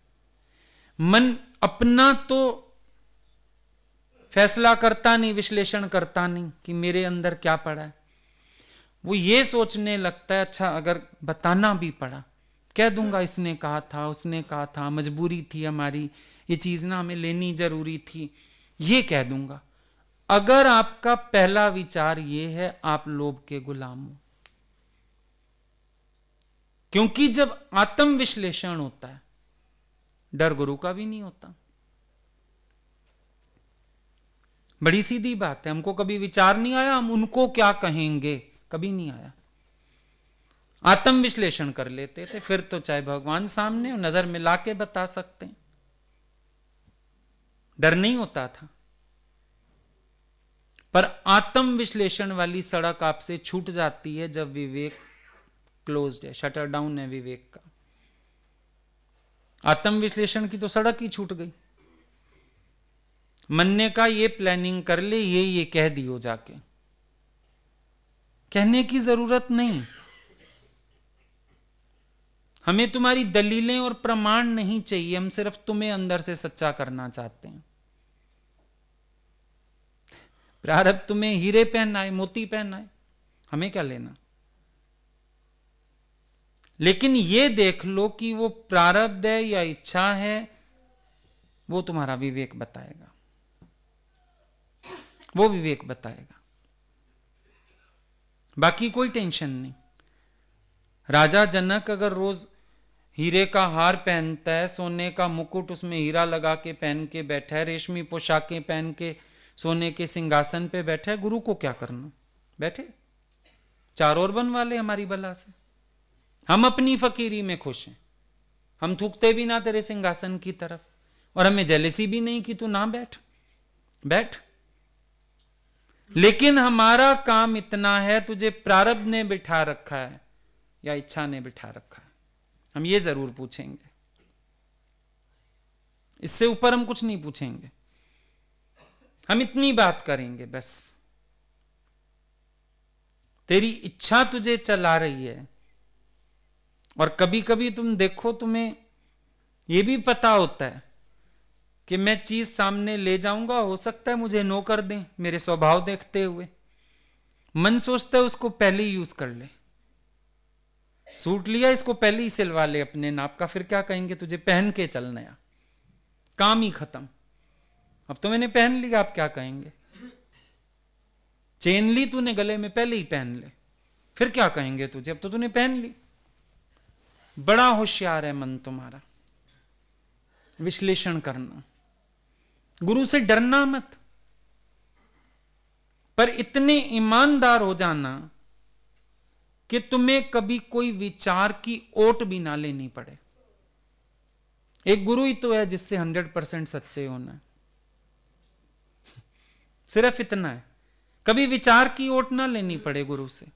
मन अपना तो फैसला करता नहीं, विश्लेषण करता नहीं कि मेरे अंदर क्या पड़ा है। वो ये सोचने लगता है अच्छा अगर बताना भी पड़ा कह दूंगा इसने कहा था, उसने कहा था, मजबूरी थी हमारी, ये चीज ना हमें लेनी जरूरी थी, ये कह दूंगा। अगर आपका पहला विचार ये है आप लोभ के गुलाम हो, क्योंकि जब आत्म विश्लेषण होता है डर गुरु का भी नहीं होता। बड़ी सीधी बात है, हमको कभी विचार नहीं आया हम उनको क्या कहेंगे, कभी नहीं आया। आत्म विश्लेषण कर लेते थे, फिर तो चाहे भगवान सामने नजर मिला के बता सकते हैं, डर नहीं होता था। पर आत्म विश्लेषण वाली सड़क आपसे छूट जाती है जब विवेक क्लोज्ड है, शटर डाउन है विवेक का। आत्म विश्लेषण की तो सड़क ही छूट गई। मन ने कहा ये प्लानिंग कर ले, ये कह दियो जाके, कहने की जरूरत नहीं। हमें तुम्हारी दलीलें और प्रमाण नहीं चाहिए, हम सिर्फ तुम्हें अंदर से सच्चा करना चाहते हैं। प्रारब्ध तुम्हें हीरे पहनाए, मोती पहनाए, हमें क्या लेना। लेकिन ये देख लो कि वो प्रारब्ध है या इच्छा है, वो तुम्हारा विवेक बताएगा, वो विवेक बताएगा। बाकी कोई टेंशन नहीं। राजा जनक अगर रोज हीरे का हार पहनता है, सोने का मुकुट उसमें हीरा लगा के पहन के बैठा है, रेशमी पोशाकें पहन के सोने के सिंहासन पे बैठा है, गुरु को क्या करना, बैठे चार और बनवा ले हमारी बला से। हम अपनी फकीरी में खुश हैं, हम थूकते भी ना तेरे सिंहासन की तरफ, और हमें जेलसी भी नहीं कि तू ना बैठ, बैठ। लेकिन हमारा काम इतना है, तुझे प्रारब्ध ने बिठा रखा है या इच्छा ने बिठा रखा है, हम ये जरूर पूछेंगे। इससे ऊपर हम कुछ नहीं पूछेंगे, हम इतनी बात करेंगे बस। तेरी इच्छा तुझे चला रही है, और कभी कभी तुम देखो तुम्हें यह भी पता होता है कि मैं चीज सामने ले जाऊंगा, हो सकता है मुझे नो कर दें मेरे स्वभाव देखते हुए। मन सोचता है उसको पहले ही यूज कर ले, सूट लिया इसको पहले ही सिलवा ले अपने नाप का, फिर क्या कहेंगे तुझे पहन के चल नया, काम ही खत्म। अब तो मैंने पहन लिया, आप क्या कहेंगे। चेन ली तूने गले में, पहले ही पहन ले, फिर क्या कहेंगे तुझे, अब तो तूने पहन ली। बड़ा होशियार है मन तुम्हारा, विश्लेषण करना। गुरु से डरना मत, पर इतने ईमानदार हो जाना कि तुम्हें कभी कोई विचार की ओट भी ना लेनी पड़े। एक गुरु ही तो है जिससे 100% सच्चे होना है, सिर्फ इतना है, कभी विचार की ओट ना लेनी पड़े गुरु से।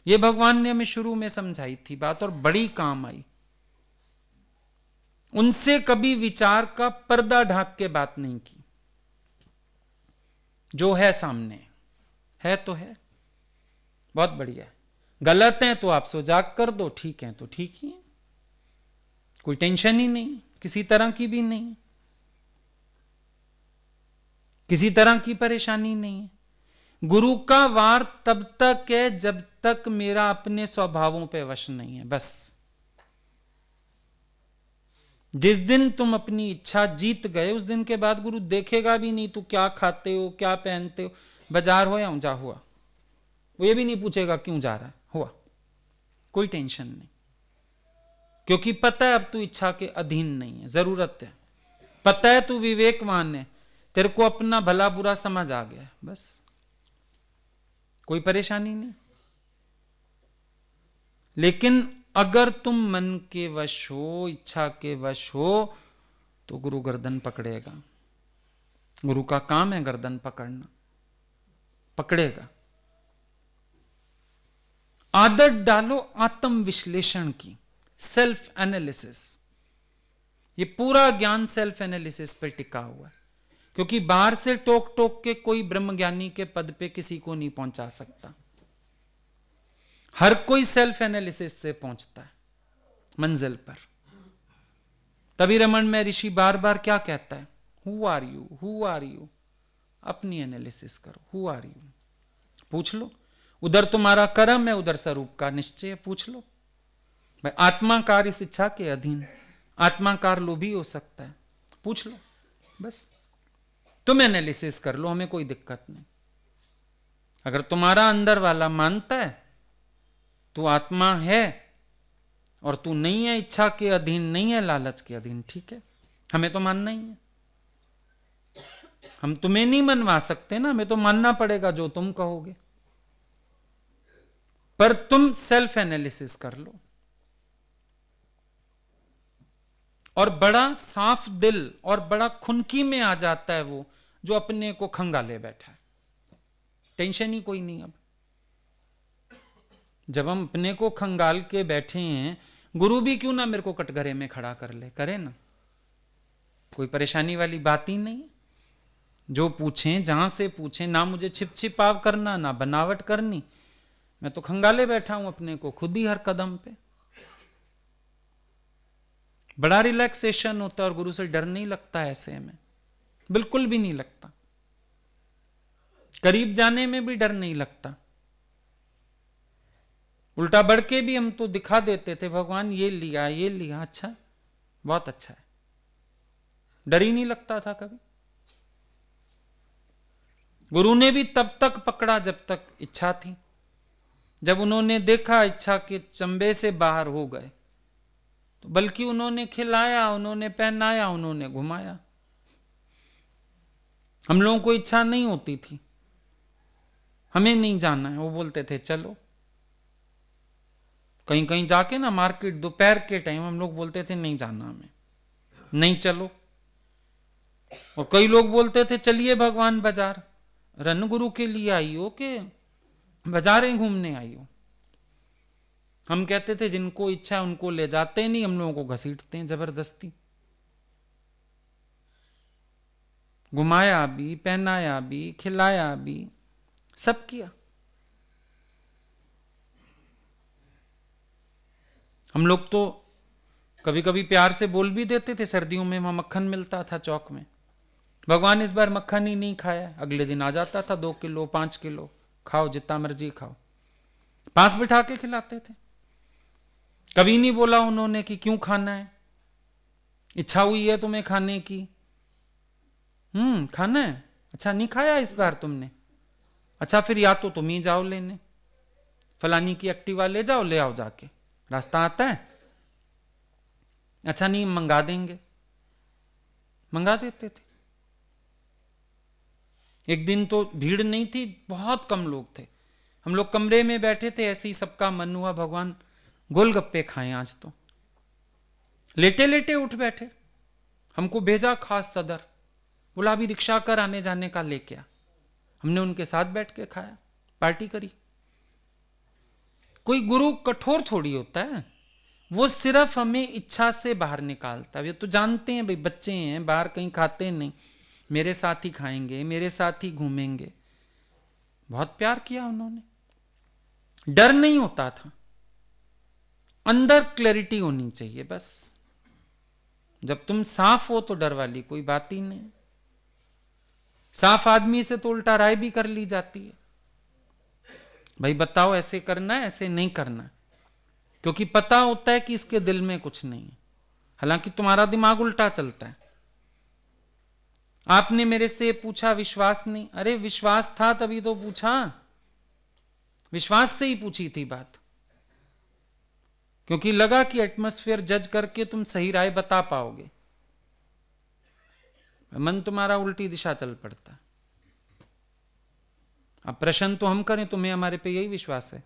ये भगवान ने हमें शुरू में समझाई थी बात, और बड़ी काम आई। उनसे कभी विचार का पर्दा ढाक के बात नहीं की, जो है सामने है तो है, बहुत बढ़िया। गलत है तो आप सुजाग कर दो, ठीक है तो ठीक ही है, कोई टेंशन ही नहीं, किसी तरह की भी नहीं, किसी तरह की परेशानी नहीं है। गुरु का वार तब तक है जब तक मेरा अपने स्वभावों पे वश नहीं है, बस। जिस दिन तुम अपनी इच्छा जीत गए, उस दिन के बाद गुरु देखेगा भी नहीं तू क्या खाते हो, क्या पहनते हो, बाजार हो या जा हुआ, वो ये भी नहीं पूछेगा क्यों जा रहा है, हुआ, कोई टेंशन नहीं। क्योंकि पता है अब तू इच्छा के अधीन नहीं है, जरूरत है, पता है तू विवेकवान है, तेरे को अपना भला बुरा समझ आ गया, बस कोई परेशानी नहीं। लेकिन अगर तुम मन के वश हो, इच्छा के वश हो, तो गुरु गर्दन पकड़ेगा। गुरु का काम है गर्दन पकड़ना, पकड़ेगा। आदत डालो आत्म विश्लेषण की, सेल्फ एनालिसिस। ये पूरा ज्ञान सेल्फ एनालिसिस पर टिका हुआ है, क्योंकि बाहर से टोक टोक के कोई ब्रह्मज्ञानी के पद पे किसी को नहीं पहुंचा सकता। हर कोई सेल्फ एनालिसिस से पहुंचता है मंजिल पर। तभी रमन में ऋषि बार बार क्या कहता है, who are you, who are you. अपनी एनालिसिस करो, हु आर यू, पूछ लो। उधर तुम्हारा कर्म है, उधर स्वरूप का निश्चय है। पूछ लो भाई, आत्माकार इस इच्छा के अधीन, आत्माकार लोभी हो सकता है, पूछ लो। बस तुम एनालिसिस कर लो, हमें कोई दिक्कत नहीं। अगर तुम्हारा अंदर वाला मानता है तू आत्मा है और तू नहीं है इच्छा के अधीन, नहीं है लालच के अधीन, ठीक है, हमें तो मानना ही है। हम तुम्हें नहीं मनवा सकते ना, हमें तो मानना पड़ेगा जो तुम कहोगे। पर तुम सेल्फ एनालिसिस कर लो। और बड़ा साफ दिल और बड़ा खुनकी में आ जाता है वो जो अपने को खंगाले बैठा है, टेंशन ही कोई नहीं। अब जब हम अपने को खंगाल के बैठे हैं, गुरु भी क्यों ना मेरे को कटघरे में खड़ा कर ले, करे ना, कोई परेशानी वाली बात ही नहीं। जो पूछें, जहां से पूछें, ना मुझे छिप छिपाव करना, ना बनावट करनी, मैं तो खंगाले बैठा हूं अपने को खुद ही हर कदम पे। बड़ा रिलैक्सेशन होता है और गुरु से डर नहीं लगता है ऐसे में, बिल्कुल भी नहीं लगता। करीब जाने में भी डर नहीं लगता। उल्टा बढ़ के भी हम तो दिखा देते थे, भगवान ये लिया, ये लिया, अच्छा, बहुत अच्छा है, डर ही नहीं लगता था कभी। गुरु ने भी तब तक पकड़ा जब तक इच्छा थी। जब उन्होंने देखा इच्छा के चंबे से बाहर हो गए, तो बल्कि उन्होंने खिलाया, उन्होंने पहनाया, उन्होंने घुमाया। हम लोगों को इच्छा नहीं होती थी, हमें नहीं जाना है, वो बोलते थे चलो। कहीं कहीं जाके ना मार्केट दोपहर के टाइम हम लोग बोलते थे नहीं जाना हमें, नहीं चलो। और कई लोग बोलते थे चलिए भगवान बाजार, रन गुरु के लिए आई हो कि बाजारें घूमने आई हो। हम कहते थे जिनको इच्छा है उनको ले जाते नहीं, हम लोगों को घसीटते हैं जबरदस्ती। घुमाया भी, पहनाया भी, खिलाया भी, सब किया। हम लोग तो कभी कभी प्यार से बोल भी देते थे, सर्दियों में वहां मक्खन मिलता था चौक में, भगवान इस बार मक्खन ही नहीं खाया। अगले दिन आ जाता था 2 किलो 5 किलो, खाओ जितना मर्जी खाओ, पास बिठा के खिलाते थे। कभी नहीं बोला उन्होंने कि क्यों खाना है, इच्छा हुई है तुम्हें खाने की, खाना है, अच्छा नहीं खाया इस बार तुमने, अच्छा फिर या तो तुम ही जाओ लेने, फलानी की एक्टिवा ले जाओ, ले आओ जाके, रास्ता आता है, अच्छा नहीं मंगा देंगे, मंगा देते थे। एक दिन तो भीड़ नहीं थी, बहुत कम लोग थे, हम लोग कमरे में बैठे थे, ऐसे ही सबका मन हुआ भगवान गोलगप्पे खाएं आज तो, लेटे लेटे उठ बैठे। हमको भेजा खास सदर, बोला अभी रिक्शा कर आने जाने का लेके आ। हमने उनके साथ बैठ के खाया, पार्टी करी। कोई गुरु कठोर थोड़ी होता है, वो सिर्फ हमें इच्छा से बाहर निकालता है। ये तो जानते हैं भाई बच्चे हैं, बाहर कहीं खाते नहीं, मेरे साथ ही खाएंगे, मेरे साथ ही घूमेंगे। बहुत प्यार किया उन्होंने, डर नहीं होता था, अंदर क्लैरिटी होनी चाहिए बस। जब तुम साफ हो तो डर वाली कोई बात ही नहीं। साफ आदमी से तो उल्टा राय भी कर ली जाती है, भाई बताओ ऐसे करना है, ऐसे नहीं करना, क्योंकि पता होता है कि इसके दिल में कुछ नहीं है, हालांकि तुम्हारा दिमाग उल्टा चलता है। आपने मेरे से पूछा विश्वास नहीं, अरे विश्वास था तभी तो पूछा, विश्वास से ही पूछी थी बात, क्योंकि लगा कि एटमॉस्फेयर जज करके तुम सही राय बता पाओगे। मन तुम्हारा उल्टी दिशा चल पड़ता। अब प्रश्न तो हम करें, तुम्हें हमारे पे यही विश्वास है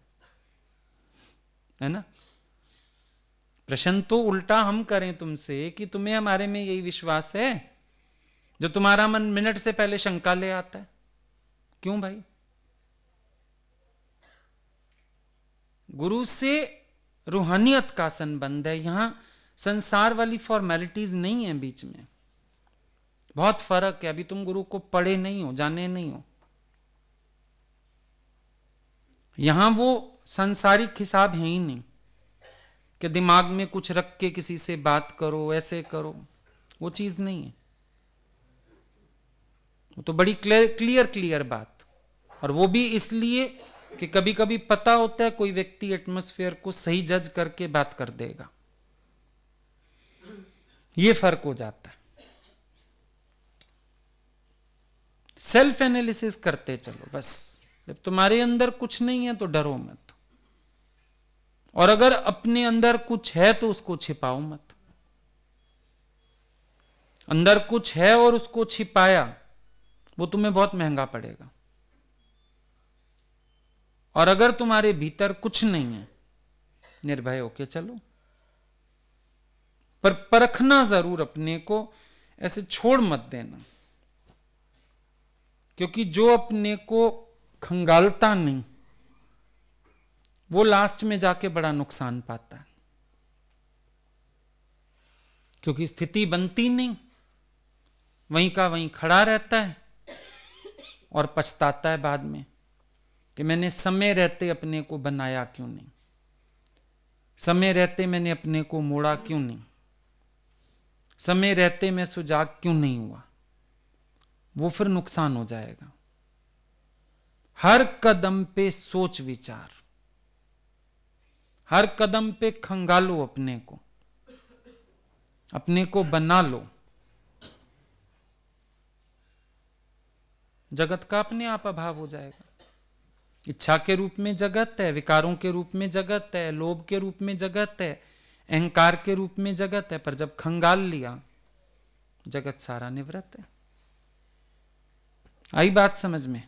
ना? प्रश्न तो उल्टा हम करें तुमसे कि तुम्हें हमारे में यही विश्वास है, जो तुम्हारा मन मिनट से पहले शंका ले आता है। क्यों भाई? गुरु से रूहानियत का संबंध है, यहां संसार वाली फॉर्मेलिटीज नहीं है बीच में, बहुत फर्क है। अभी तुम गुरु को पढ़े नहीं हो, जाने नहीं हो, यहां वो सांसारिक हिसाब है ही नहीं कि दिमाग में कुछ रख के किसी से बात करो, ऐसे करो, वो चीज नहीं है। वो तो बड़ी क्लियर बात, और वो भी इसलिए कि कभी कभी पता होता है कोई व्यक्ति एटमॉस्फेयर को सही जज करके बात कर देगा, ये फर्क हो जाता है। सेल्फ एनालिसिस करते चलो बस। जब तुम्हारे अंदर कुछ नहीं है तो डरो मत, और अगर अपने अंदर कुछ है तो उसको छिपाओ मत। अंदर कुछ है और उसको छिपाया वो तुम्हें बहुत महंगा पड़ेगा। और अगर तुम्हारे भीतर कुछ नहीं है, निर्भय होके चलो, पर परखना जरूर अपने को, ऐसे छोड़ मत देना। क्योंकि जो अपने को खंगालता नहीं वो लास्ट में जाके बड़ा नुकसान पाता है, क्योंकि स्थिति बनती नहीं, वहीं का वहीं खड़ा रहता है और पछताता है बाद में कि मैंने समय रहते अपने को बनाया क्यों नहीं, समय रहते मैंने अपने को मोड़ा क्यों नहीं, समय रहते मैं सुजाग क्यों नहीं हुआ। वो फिर नुकसान हो जाएगा। हर कदम पे सोच विचार, हर कदम पे खंगालो अपने को बना लो। जगत का अपने आप अभाव हो जाएगा। इच्छा के रूप में जगत है, विकारों के रूप में जगत है, लोभ के रूप में जगत है, अहंकार के रूप में जगत है, पर जब खंगाल लिया जगत सारा निवृत्त है। आई बात समझ में?